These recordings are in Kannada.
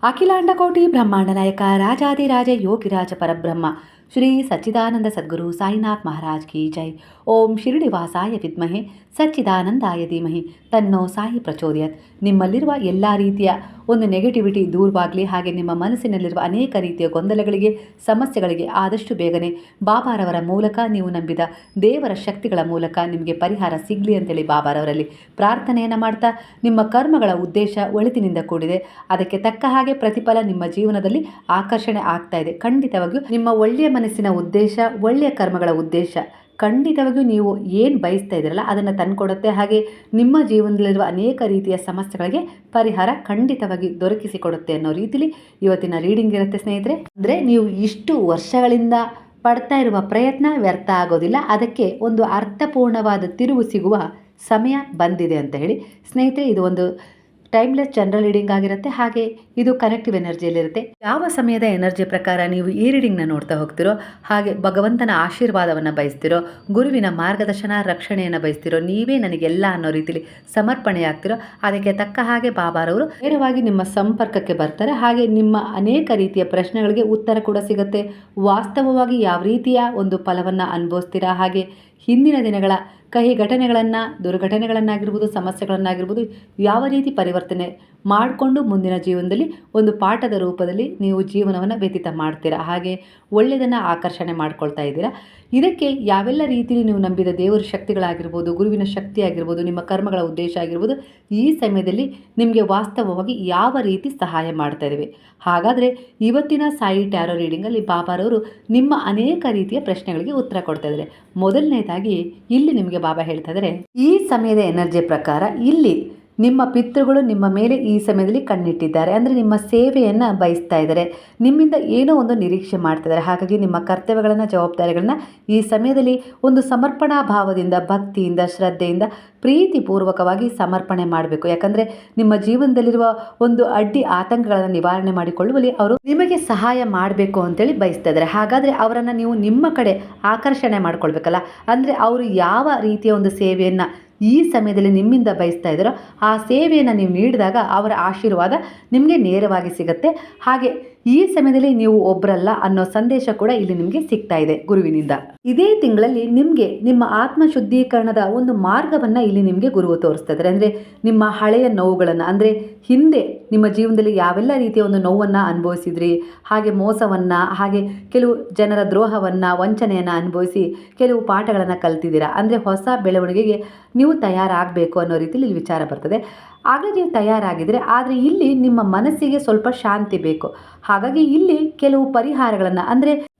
ಅಖಿಲಾಂಡಕೋಟಿ ಬ್ರಹ್ಮಾಂಡ ನಾಯಕ ರಾಜಾದಿರಾಜ ಯೋಗಿರಾಜ ಪರಬ್ರಹ್ಮ ಶ್ರೀ ಸಚ್ಚಿದಾನಂದ ಸದ್ಗುರು ಸಾಯಿನಾಥ್ ಮಹಾರಾಜ್ ಕಿ ಜೈ. ಓಂ ಶಿರಡಿವಾಸಾಯ ವಿದ್ಮಹೆ ಸಚ್ಚಿದಾನಂದಾಯ ಧೀಮಹಿ ತನ್ನೋ ಸಾಯಿ ಪ್ರಚೋದಯಾತ್. ನಿಮ್ಮಲ್ಲಿರುವ ಎಲ್ಲ ರೀತಿಯ ಒಂದು ನೆಗೆಟಿವಿಟಿ ದೂರವಾಗಲಿ, ಹಾಗೆ ನಿಮ್ಮ ಮನಸ್ಸಿನಲ್ಲಿರುವ ಅನೇಕ ರೀತಿಯ ಗೊಂದಲಗಳಿಗೆ, ಸಮಸ್ಯೆಗಳಿಗೆ ಆದಷ್ಟು ಬೇಗನೆ ಬಾಬಾರವರ ಮೂಲಕ, ನೀವು ನಂಬಿದ ದೇವರ ಶಕ್ತಿಗಳ ಮೂಲಕ ನಿಮಗೆ ಪರಿಹಾರ ಸಿಗಲಿ ಅಂತೇಳಿ ಬಾಬಾರವರಲ್ಲಿ ಪ್ರಾರ್ಥನೆಯನ್ನು ಮಾಡ್ತಾ, ನಿಮ್ಮ ಕರ್ಮಗಳ ಉದ್ದೇಶ ಒಳಿತಿನಿಂದ ಕೂಡಿದೆ, ಅದಕ್ಕೆ ತಕ್ಕ ಹಾಗೆ ಪ್ರತಿಫಲ ನಿಮ್ಮ ಜೀವನದಲ್ಲಿ ಆಕರ್ಷಣೆ ಆಗ್ತಾ ಇದೆ. ಖಂಡಿತವಾಗಿಯೂ ನಿಮ್ಮ ಒಳ್ಳೆಯ ಮನಸ್ಸಿನ ಉದ್ದೇಶ, ಒಳ್ಳೆಯ ಕರ್ಮಗಳ ಉದ್ದೇಶ ಖಂಡಿತವಾಗಿಯೂ ನೀವು ಏನು ಬಯಸ್ತಾ ಇದ್ದೀರಲ್ಲ ಅದನ್ನು ತಂದುಕೊಡುತ್ತೆ. ಹಾಗೆ ನಿಮ್ಮ ಜೀವನದಲ್ಲಿರುವ ಅನೇಕ ರೀತಿಯ ಸಮಸ್ಯೆಗಳಿಗೆ ಪರಿಹಾರ ಖಂಡಿತವಾಗಿ ದೊರಕಿಸಿಕೊಡುತ್ತೆ ಅನ್ನೋ ರೀತಿಲಿ ಇವತ್ತಿನ ರೀಡಿಂಗ್ ಇರುತ್ತೆ ಸ್ನೇಹಿತರೆ. ಅಂದರೆ ನೀವು ಇಷ್ಟು ವರ್ಷಗಳಿಂದ ಪಡ್ತಾ ಇರುವ ಪ್ರಯತ್ನ ವ್ಯರ್ಥ ಆಗೋದಿಲ್ಲ, ಅದಕ್ಕೆ ಒಂದು ಅರ್ಥಪೂರ್ಣವಾದ ತಿರುವು ಸಿಗುವ ಸಮಯ ಬಂದಿದೆ ಅಂತ ಹೇಳಿ ಸ್ನೇಹಿತರೆ. ಇದು ಒಂದು ಟೈಮ್ಲೆಸ್ ಜನರಲ್ ರೀಡಿಂಗ್ ಆಗಿರುತ್ತೆ, ಹಾಗೆ ಇದು ಕನೆಕ್ಟಿವ್ ಎನರ್ಜಿಯಲ್ಲಿರುತ್ತೆ. ಯಾವ ಸಮಯದ ಎನರ್ಜಿ ಪ್ರಕಾರ ನೀವು ಈ ರೀಡಿಂಗ್ನ ನೋಡ್ತಾ ಹೋಗ್ತಿರೋ, ಹಾಗೆ ಭಗವಂತನ ಆಶೀರ್ವಾದವನ್ನು ಬಯಸ್ತಿರೋ, ಗುರುವಿನ ಮಾರ್ಗದರ್ಶನ ರಕ್ಷಣೆಯನ್ನು ಬಯಸ್ತಿರೋ, ನೀವೇ ನನಗೆಲ್ಲ ಅನ್ನೋ ರೀತಿಯಲ್ಲಿ ಸಮರ್ಪಣೆ ಆಗ್ತಿರೋ, ಅದಕ್ಕೆ ತಕ್ಕ ಹಾಗೆ ಬಾಬಾರವರು ನೇರವಾಗಿ ನಿಮ್ಮ ಸಂಪರ್ಕಕ್ಕೆ ಬರ್ತಾರೆ. ಹಾಗೆ ನಿಮ್ಮ ಅನೇಕ ರೀತಿಯ ಪ್ರಶ್ನೆಗಳಿಗೆ ಉತ್ತರ ಕೂಡ ಸಿಗುತ್ತೆ. ವಾಸ್ತವವಾಗಿ ಯಾವ ರೀತಿಯ ಒಂದು ಫಲವನ್ನು ಅನುಭವಿಸ್ತೀರಾ, ಹಾಗೆ ಹಿಂದಿನ ದಿನಗಳ ಕಹಿ ಘಟನೆಗಳನ್ನು, ದುರ್ಘಟನೆಗಳನ್ನಾಗಿರ್ಬೋದು, ಸಮಸ್ಯೆಗಳನ್ನಾಗಿರ್ಬೋದು, ಯಾವ ರೀತಿ ಪರಿವರ್ತನೆ ಮಾಡಿಕೊಂಡು ಮುಂದಿನ ಜೀವನದಲ್ಲಿ ಒಂದು ಪಾಠದ ರೂಪದಲ್ಲಿ ನೀವು ಜೀವನವನ್ನು ವ್ಯತೀತ ಮಾಡ್ತೀರಾ, ಹಾಗೆ ಒಳ್ಳೆಯದನ್ನು ಆಕರ್ಷಣೆ ಮಾಡ್ಕೊಳ್ತಾ ಇದ್ದೀರಾ. ಇದಕ್ಕೆ ಯಾವೆಲ್ಲ ರೀತಿಯಲ್ಲಿ ನೀವು ನಂಬಿದ ದೇವರ ಶಕ್ತಿಗಳಾಗಿರ್ಬೋದು, ಗುರುವಿನ ಶಕ್ತಿ ಆಗಿರ್ಬೋದು, ನಿಮ್ಮ ಕರ್ಮಗಳ ಉದ್ದೇಶ ಆಗಿರ್ಬೋದು, ಈ ಸಮಯದಲ್ಲಿ ನಿಮಗೆ ವಾಸ್ತವವಾಗಿ ಯಾವ ರೀತಿ ಸಹಾಯ ಮಾಡ್ತಾ ಇದ್ದೇವೆ. ಹಾಗಾದರೆ ಇವತ್ತಿನ ಸಾಯಿ ಟ್ಯಾರೋ ರೀಡಿಂಗಲ್ಲಿ ಬಾಬಾರವರು ನಿಮ್ಮ ಅನೇಕ ರೀತಿಯ ಪ್ರಶ್ನೆಗಳಿಗೆ ಉತ್ತರ ಕೊಡ್ತಾ ಇದ್ದಾರೆ. ಮೊದಲನೇದಾಗಿ ಇಲ್ಲಿ ನಿಮಗೆ ಬಾಬಾ ಹೇಳ್ತಾ ಇದ್ದಾರೆ, ಈ ಸಮಯದ ಎನರ್ಜಿ ಪ್ರಕಾರ ಇಲ್ಲಿ ನಿಮ್ಮ ಪಿತೃಗಳು ನಿಮ್ಮ ಮೇಲೆ ಈ ಸಮಯದಲ್ಲಿ ಕಣ್ಣಿಟ್ಟಿದ್ದಾರೆ. ಅಂದರೆ ನಿಮ್ಮ ಸೇವೆಯನ್ನು ಬಯಸ್ತಾ ಇದ್ದಾರೆ, ನಿಮ್ಮಿಂದ ಏನೋ ಒಂದು ನಿರೀಕ್ಷೆ ಮಾಡ್ತಿದ್ದಾರೆ. ಹಾಗಾಗಿ ನಿಮ್ಮ ಕರ್ತವ್ಯಗಳನ್ನು, ಜವಾಬ್ದಾರಿಗಳನ್ನು ಈ ಸಮಯದಲ್ಲಿ ಒಂದು ಸಮರ್ಪಣಾ ಭಾವದಿಂದ, ಭಕ್ತಿಯಿಂದ, ಶ್ರದ್ಧೆಯಿಂದ, ಪ್ರೀತಿಪೂರ್ವಕವಾಗಿ ಸಮರ್ಪಣೆ ಮಾಡಬೇಕು. ಯಾಕಂದರೆ ನಿಮ್ಮ ಜೀವನದಲ್ಲಿರುವ ಒಂದು ಅಡ್ಡಿ ಆತಂಕಗಳನ್ನು ನಿವಾರಣೆ ಮಾಡಿಕೊಳ್ಳುವಲ್ಲಿ ಅವರು ನಿಮಗೆ ಸಹಾಯ ಮಾಡಬೇಕು ಅಂತೇಳಿ ಬಯಸ್ತಾ ಇದ್ದಾರೆ. ಹಾಗಾದರೆ ಅವರನ್ನು ನೀವು ನಿಮ್ಮ ಕಡೆ ಆಕರ್ಷಣೆ ಮಾಡ್ಕೊಳ್ಬೇಕಲ್ಲ. ಅಂದರೆ ಅವರು ಯಾವ ರೀತಿಯ ಒಂದು ಸೇವೆಯನ್ನು ಈ ಸಮಯದಲ್ಲಿ ನಿಮ್ಮಿಂದ ಬಯಸ್ತಾ ಇದ್ದಾರೋ ಆ ಸೇವೆಯನ್ನು ನೀವು ನೀಡಿದಾಗ ಅವರ ಆಶೀರ್ವಾದ ನಿಮಗೆ ನೇರವಾಗಿ ಸಿಗುತ್ತೆ. ಹಾಗೆ ಈ ಸಮಯದಲ್ಲಿ ನೀವು ಒಬ್ಬರಲ್ಲ ಅನ್ನೋ ಸಂದೇಶ ಕೂಡ ಇಲ್ಲಿ ನಿಮಗೆ ಸಿಗ್ತಾ ಇದೆ ಗುರುವಿನಿಂದ. ಇದೇ ತಿಂಗಳಲ್ಲಿ ನಿಮಗೆ ನಿಮ್ಮ ಆತ್ಮ ಶುದ್ಧೀಕರಣದ ಒಂದು ಮಾರ್ಗವನ್ನು ಇಲ್ಲಿ ನಿಮಗೆ ಗುರುವು ತೋರಿಸ್ತಾ ಇದ್ದಾರೆ. ಅಂದರೆ ನಿಮ್ಮ ಹಳೆಯ ನೋವುಗಳನ್ನು, ಅಂದರೆ ಹಿಂದೆ ನಿಮ್ಮ ಜೀವನದಲ್ಲಿ ಯಾವೆಲ್ಲ ರೀತಿಯ ಒಂದು ನೋವನ್ನು ಅನುಭವಿಸಿದ್ರಿ, ಹಾಗೆ ಮೋಸವನ್ನು, ಹಾಗೆ ಕೆಲವು ಜನರ ದ್ರೋಹವನ್ನು, ವಂಚನೆಯನ್ನು ಅನುಭವಿಸಿ ಕೆಲವು ಪಾಠಗಳನ್ನು ಕಲ್ತಿದ್ದೀರಾ. ಅಂದರೆ ಹೊಸ ಬೆಳವಣಿಗೆಗೆ ನೀವು ತಯಾರಾಗಬೇಕು ಅನ್ನೋ ರೀತಿಯಲ್ಲಿ ಇಲ್ಲಿ ವಿಚಾರ ಬರ್ತದೆ. ಆಗ ನೀವು ತಯಾರಾಗಿದ್ದರೆ, ಆದರೆ ಇಲ್ಲಿ ನಿಮ್ಮ ಮನಸ್ಸಿಗೆ ಸ್ವಲ್ಪ ಶಾಂತಿ ಬೇಕು. ಹಾಗಾಗಿ ಇಲ್ಲಿ ಕೆಲವು ಪರಿಹಾರಗಳನ್ನು, ಅಂದರೆ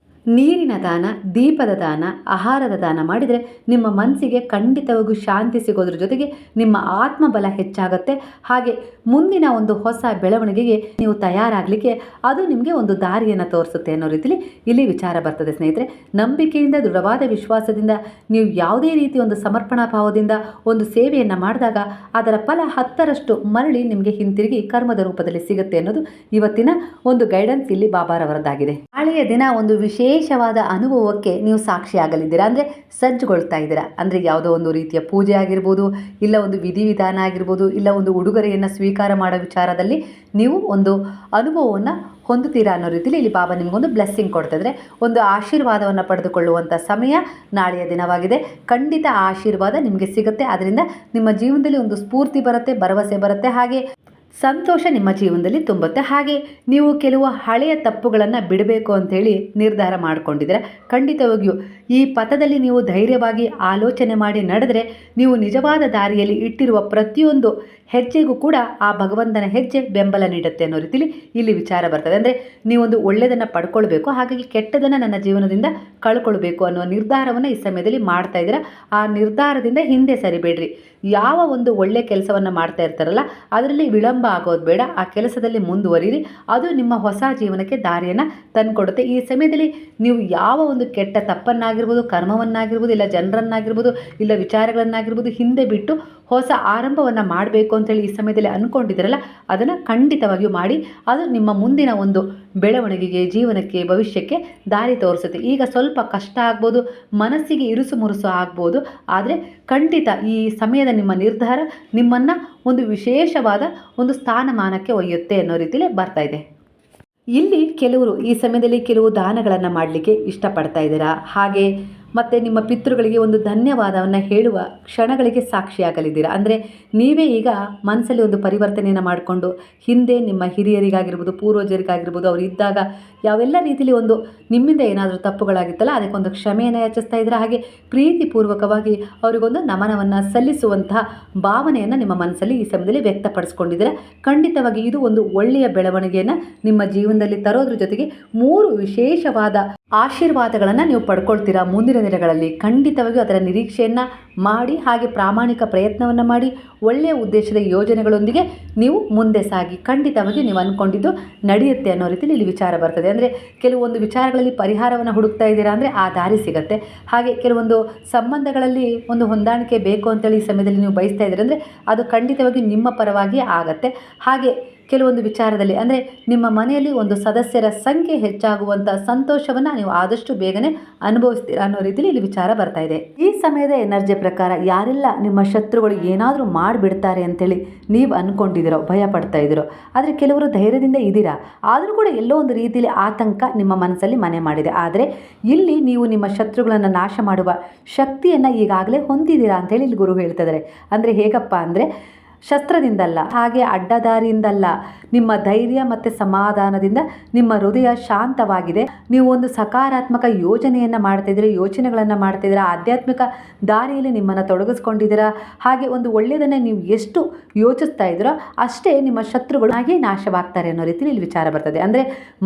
ನೀರಿನ ದಾನ, ದೀಪದ ದಾನ, ಆಹಾರದ ದಾನ ಮಾಡಿದರೆ ನಿಮ್ಮ ಮನಸ್ಸಿಗೆ ಖಂಡಿತವಾಗಿಯೂ ಶಾಂತಿ ಸಿಗೋದ್ರ ಜೊತೆಗೆ ನಿಮ್ಮ ಆತ್ಮಬಲ ಹೆಚ್ಚಾಗುತ್ತೆ. ಹಾಗೆ ಮುಂದಿನ ಒಂದು ಹೊಸ ಬೆಳವಣಿಗೆಗೆ ನೀವು ತಯಾರಾಗಲಿಕ್ಕೆ ಅದು ನಿಮಗೆ ಒಂದು ದಾರಿಯನ್ನು ತೋರಿಸುತ್ತೆ ಅನ್ನೋ ರೀತಿಯಲ್ಲಿ ಇಲ್ಲಿ ವಿಚಾರ ಬರ್ತದೆ ಸ್ನೇಹಿತರೆ. ನಂಬಿಕೆಯಿಂದ, ದೃಢವಾದ ವಿಶ್ವಾಸದಿಂದ ನೀವು ಯಾವುದೇ ರೀತಿ ಒಂದು ಸಮರ್ಪಣಾ ಭಾವದಿಂದ ಒಂದು ಸೇವೆಯನ್ನು ಮಾಡಿದಾಗ ಅದರ ಫಲ 10ರಷ್ಟು ಮರಳಿ ನಿಮಗೆ ಹಿಂತಿರುಗಿ ಕರ್ಮದ ರೂಪದಲ್ಲಿ ಸಿಗುತ್ತೆ ಅನ್ನೋದು ಇವತ್ತಿನ ಒಂದು ಗೈಡೆನ್ಸ್ ಇಲ್ಲಿ ಬಾಬಾರವರದ್ದಾಗಿದೆ. ನಾಳೆಯ ದಿನ ಒಂದು ವಿಶೇಷವಾದ ಅನುಭವಕ್ಕೆ ನೀವು ಸಾಕ್ಷಿಯಾಗಲಿದ್ದೀರಾ. ಅಂದರೆ ಸಜ್ಜುಗೊಳ್ತಾ ಇದ್ದೀರಾ. ಅಂದರೆ ಯಾವುದೋ ಒಂದು ರೀತಿಯ ಪೂಜೆ ಆಗಿರ್ಬೋದು, ಇಲ್ಲ ಒಂದು ವಿಧಿವಿಧಾನ ಆಗಿರ್ಬೋದು, ಇಲ್ಲ ಒಂದು ಉಡುಗೊರೆಯನ್ನು ಸ್ವೀಕಾರ ಮಾಡೋ ವಿಚಾರದಲ್ಲಿ ನೀವು ಒಂದು ಅನುಭವವನ್ನು ಹೊಂದುತ್ತೀರಾ ಅನ್ನೋ ರೀತಿಯಲ್ಲಿ ಇಲ್ಲಿ ಬಾಬಾ ನಿಮಗೊಂದು ಬ್ಲೆಸ್ಸಿಂಗ್ ಕೊಡ್ತಿದ್ರೆ, ಒಂದು ಆಶೀರ್ವಾದವನ್ನು ಪಡೆದುಕೊಳ್ಳುವಂಥ ಸಮಯ ನಾಳೆಯ ದಿನವಾಗಿದೆ. ಖಂಡಿತ ಆ ಆಶೀರ್ವಾದ ನಿಮಗೆ ಸಿಗುತ್ತೆ. ಅದರಿಂದ ನಿಮ್ಮ ಜೀವನದಲ್ಲಿ ಒಂದು ಸ್ಫೂರ್ತಿ ಬರುತ್ತೆ, ಭರವಸೆ ಬರುತ್ತೆ, ಹಾಗೆ ಸಂತೋಷ ನಿಮ್ಮ ಜೀವನದಲ್ಲಿ ತುಂಬುತ್ತೆ. ಹಾಗೆ ನೀವು ಕೆಲವು ಹಳೆಯ ತಪ್ಪುಗಳನ್ನು ಬಿಡಬೇಕು ಅಂಥೇಳಿ ನಿರ್ಧಾರ ಮಾಡಿಕೊಂಡಿದ್ದೀರ. ಖಂಡಿತವಾಗಿಯೂ ಈ ಪಥದಲ್ಲಿ ನೀವು ಧೈರ್ಯವಾಗಿ ಆಲೋಚನೆ ಮಾಡಿ ನಡೆದರೆ ನೀವು ನಿಜವಾದ ದಾರಿಯಲ್ಲಿ ಇಟ್ಟಿರುವ ಪ್ರತಿಯೊಂದು ಹೆಜ್ಜೆಗೂ ಕೂಡ ಆ ಭಗವಂತನ ಹೆಜ್ಜೆ ಬೆಂಬಲ ನೀಡುತ್ತೆ ಅನ್ನೋ ರೀತಿಯಲ್ಲಿ ಇಲ್ಲಿ ವಿಚಾರ ಬರ್ತದೆ. ಅಂದರೆ ನೀವೊಂದು ಒಳ್ಳೆಯದನ್ನು ಪಡ್ಕೊಳ್ಬೇಕು, ಹಾಗಾಗಿ ಕೆಟ್ಟದನ್ನು ನನ್ನ ಜೀವನದಿಂದ ಕಳ್ಕೊಳ್ಬೇಕು ಅನ್ನೋ ನಿರ್ಧಾರವನ್ನು ಈ ಸಮಯದಲ್ಲಿ ಮಾಡ್ತಾ ಇದ್ದೀರಾ. ಆ ನಿರ್ಧಾರದಿಂದ ಹಿಂದೆ ಸರಿಬೇಡ್ರಿ. ಯಾವ ಒಂದು ಒಳ್ಳೆ ಕೆಲಸವನ್ನು ಮಾಡ್ತಾ ಇರ್ತಾರಲ್ಲ ಅದರಲ್ಲಿ ವಿಳಂಬ ಆಗೋದು ಬೇಡ. ಆ ಕೆಲಸದಲ್ಲಿ ಮುಂದುವರಿರಿ, ಅದು ನಿಮ್ಮ ಹೊಸ ಜೀವನಕ್ಕೆ ದಾರಿಯನ್ನು ತಂದುಕೊಡುತ್ತೆ. ಈ ಸಮಯದಲ್ಲಿ ನೀವು ಯಾವ ಒಂದು ಕೆಟ್ಟ ತಪ್ಪನ್ನಾಗಿರ್ಬೋದು, ಕರ್ಮವನ್ನಾಗಿರ್ಬೋದು, ಇಲ್ಲ ಜನರನ್ನಾಗಿರ್ಬೋದು, ಇಲ್ಲ ವಿಚಾರಗಳನ್ನಾಗಿರ್ಬೋದು ಹಿಂದೆ ಬಿಟ್ಟು ಹೊಸ ಆರಂಭವನ್ನು ಮಾಡಬೇಕು ಅಂತೇಳಿ ಈ ಸಮಯದಲ್ಲಿ ಅಂದ್ಕೊಂಡಿದ್ದೀರಲ್ಲ, ಅದನ್ನು ಖಂಡಿತವಾಗಿಯೂ ಮಾಡಿ. ಅದು ನಿಮ್ಮ ಮುಂದಿನ ಒಂದು ಬೆಳವಣಿಗೆಗೆ, ಜೀವನಕ್ಕೆ, ಭವಿಷ್ಯಕ್ಕೆ ದಾರಿ ತೋರಿಸುತ್ತೆ. ಈಗ ಸ್ವಲ್ಪ ಕಷ್ಟ ಆಗ್ಬೋದು, ಮನಸ್ಸಿಗೆ ಇರುಸು ಮುರುಸು ಆಗ್ಬೋದು, ಆದರೆ ಖಂಡಿತ ಈ ಸಮಯದ ನಿಮ್ಮ ನಿರ್ಧಾರ ನಿಮ್ಮನ್ನು ಒಂದು ವಿಶೇಷವಾದ ಒಂದು ಸ್ಥಾನಮಾನಕ್ಕೆ ಒಯ್ಯುತ್ತೆ ಅನ್ನೋ ರೀತಿಯಲ್ಲಿ ಬರ್ತಾ ಇದೆ. ಇಲ್ಲಿ ಕೆಲವರು ಈ ಸಮಯದಲ್ಲಿ ಕೆಲವು ದಾನಗಳನ್ನು ಮಾಡಲಿಕ್ಕೆ ಇಷ್ಟಪಡ್ತಾ ಇದ್ದೀರಾ. ಹಾಗೆ ಮತ್ತು ನಿಮ್ಮ ಪಿತೃಗಳಿಗೆ ಒಂದು ಧನ್ಯವಾದವನ್ನು ಹೇಳುವ ಕ್ಷಣಗಳಿಗೆ ಸಾಕ್ಷಿಯಾಗಲಿದ್ದೀರಾ. ಅಂದರೆ ನೀವೇ ಈಗ ಮನಸ್ಸಲ್ಲಿ ಒಂದು ಪರಿವರ್ತನೆಯನ್ನು ಮಾಡಿಕೊಂಡು, ಹಿಂದೆ ನಿಮ್ಮ ಹಿರಿಯರಿಗಾಗಿರ್ಬೋದು, ಪೂರ್ವಜರಿಗಾಗಿರ್ಬೋದು, ಅವರು ಇದ್ದಾಗ ಯಾವೆಲ್ಲ ರೀತಿಯಲ್ಲಿ ಒಂದು ನಿಮ್ಮಿಂದ ಏನಾದರೂ ತಪ್ಪುಗಳಾಗಿತ್ತಲ್ಲ, ಅದಕ್ಕೊಂದು ಕ್ಷಮೆಯನ್ನು ಯಾಚಿಸ್ತಾ ಇದ್ದೀರಾ. ಹಾಗೆ ಪ್ರೀತಿಪೂರ್ವಕವಾಗಿ ಅವರಿಗೊಂದು ನಮನವನ್ನು ಸಲ್ಲಿಸುವಂತಹ ಭಾವನೆಯನ್ನು ನಿಮ್ಮ ಮನಸ್ಸಲ್ಲಿ ಈ ಸಮಯದಲ್ಲಿ ವ್ಯಕ್ತಪಡಿಸ್ಕೊಂಡಿದ್ದೀರಾ. ಖಂಡಿತವಾಗಿ ಇದು ಒಂದು ಒಳ್ಳೆಯ ಬೆಳವಣಿಗೆಯನ್ನು ನಿಮ್ಮ ಜೀವನದಲ್ಲಿ ತರೋದ್ರ ಜೊತೆಗೆ 3 ವಿಶೇಷವಾದ ಆಶೀರ್ವಾದಗಳನ್ನು ನೀವು ಪಡ್ಕೊಳ್ತೀರಾ ಮುಂದಿನ ದಿನಗಳಲ್ಲಿ. ಖಂಡಿತವಾಗಿಯೂ ಅದರ ನಿರೀಕ್ಷೆಯನ್ನು ಮಾಡಿ, ಹಾಗೆ ಪ್ರಾಮಾಣಿಕ ಪ್ರಯತ್ನವನ್ನು ಮಾಡಿ, ಒಳ್ಳೆಯ ಉದ್ದೇಶದ ಯೋಜನೆಗಳೊಂದಿಗೆ ನೀವು ಮುಂದೆ ಸಾಗಿ. ಖಂಡಿತವಾಗಿ ನೀವು ಅಂದ್ಕೊಂಡಿದ್ದು ನಡೆಯುತ್ತೆ ಅನ್ನೋ ರೀತಿಯಲ್ಲಿ ಇಲ್ಲಿ ವಿಚಾರ ಬರ್ತದೆ. ಅಂದರೆ ಕೆಲವೊಂದು ವಿಚಾರಗಳಲ್ಲಿ ಪರಿಹಾರವನ್ನು ಹುಡುಕ್ತಾ ಇದ್ದೀರಾ ಅಂದರೆ ಆ ದಾರಿ ಸಿಗುತ್ತೆ. ಹಾಗೆ ಕೆಲವೊಂದು ಸಂಬಂಧಗಳಲ್ಲಿ ಒಂದು ಹೊಂದಾಣಿಕೆ ಬೇಕು ಅಂತೇಳಿ ಈ ಸಮಯದಲ್ಲಿ ನೀವು ಬಯಸ್ತಾ ಇದ್ದೀರ ಅಂದರೆ ಅದು ಖಂಡಿತವಾಗಿ ನಿಮ್ಮ ಪರವಾಗಿ ಆಗತ್ತೆ. ಹಾಗೆ ಕೆಲವೊಂದು ವಿಚಾರದಲ್ಲಿ ಅಂದರೆ ನಿಮ್ಮ ಮನೆಯಲ್ಲಿ ಒಂದು ಸದಸ್ಯರ ಸಂಖ್ಯೆ ಹೆಚ್ಚಾಗುವಂಥ ಸಂತೋಷವನ್ನು ನೀವು ಆದಷ್ಟು ಬೇಗನೆ ಅನುಭವಿಸ್ತೀರಾ ಅನ್ನೋ ರೀತಿಯಲ್ಲಿ ಇಲ್ಲಿ ವಿಚಾರ ಬರ್ತಾ ಇದೆ. ಈ ಸಮಯದ ಎನರ್ಜಿ ಪ್ರಕಾರ ಯಾರೆಲ್ಲ ನಿಮ್ಮ ಶತ್ರುಗಳು ಏನಾದರೂ ಮಾಡಿಬಿಡ್ತಾರೆ ಅಂತೇಳಿ ನೀವು ಅಂದ್ಕೊಂಡಿದ್ದೀರೋ, ಭಯ ಪಡ್ತಾ ಇದ್ದೀರೋ, ಆದರೆ ಕೆಲವರು ಧೈರ್ಯದಿಂದ ಇದ್ದೀರಾ, ಆದರೂ ಕೂಡ ಎಲ್ಲೋ ಒಂದು ರೀತಿಯಲ್ಲಿ ಆತಂಕ ನಿಮ್ಮ ಮನಸ್ಸಲ್ಲಿ ಮನೆ ಮಾಡಿದೆ. ಆದರೆ ಇಲ್ಲಿ ನೀವು ನಿಮ್ಮ ಶತ್ರುಗಳನ್ನು ನಾಶ ಮಾಡುವ ಶಕ್ತಿಯನ್ನು ಈಗಾಗಲೇ ಹೊಂದಿದ್ದೀರಾ ಅಂತೇಳಿ ಇಲ್ಲಿ ಗುರು ಹೇಳ್ತಾ ಇದ್ದಾರೆ. ಅಂದರೆ ಹೇಗಪ್ಪ ಅಂದರೆ ಶಸ್ತ್ರದಿಂದಲ್ಲ, ಹಾಗೆ ಅಡ್ಡದಾರಿಯಿಂದಲ್ಲ, ನಿಮ್ಮ ಧೈರ್ಯ ಮತ್ತು ಸಮಾಧಾನದಿಂದ ನಿಮ್ಮ ಹೃದಯ ಶಾಂತವಾಗಿದೆ. ನೀವು ಒಂದು ಸಕಾರಾತ್ಮಕ ಯೋಜನೆಯನ್ನು ಮಾಡ್ತಾಯಿದ್ದೀರಾ, ಯೋಚನೆಗಳನ್ನು ಮಾಡ್ತಾಯಿದ್ದೀರಾ, ಆಧ್ಯಾತ್ಮಿಕ ದಾರಿಯಲ್ಲಿ ನಿಮ್ಮನ್ನು ತೊಡಗಿಸ್ಕೊಂಡಿದ್ದೀರಾ. ಹಾಗೆ ಒಂದು ಒಳ್ಳೆಯದನ್ನು ನೀವು ಎಷ್ಟು ಯೋಚಿಸ್ತಾ ಇದ್ದೀರೋ ಅಷ್ಟೇ ನಿಮ್ಮ ಶತ್ರುಗಳು ಹಾಗೆ ನಾಶವಾಗ್ತಾರೆ ಅನ್ನೋ ರೀತಿಯಲ್ಲಿ ಇಲ್ಲಿ ವಿಚಾರ ಬರ್ತದೆ. ಅಂದರೆ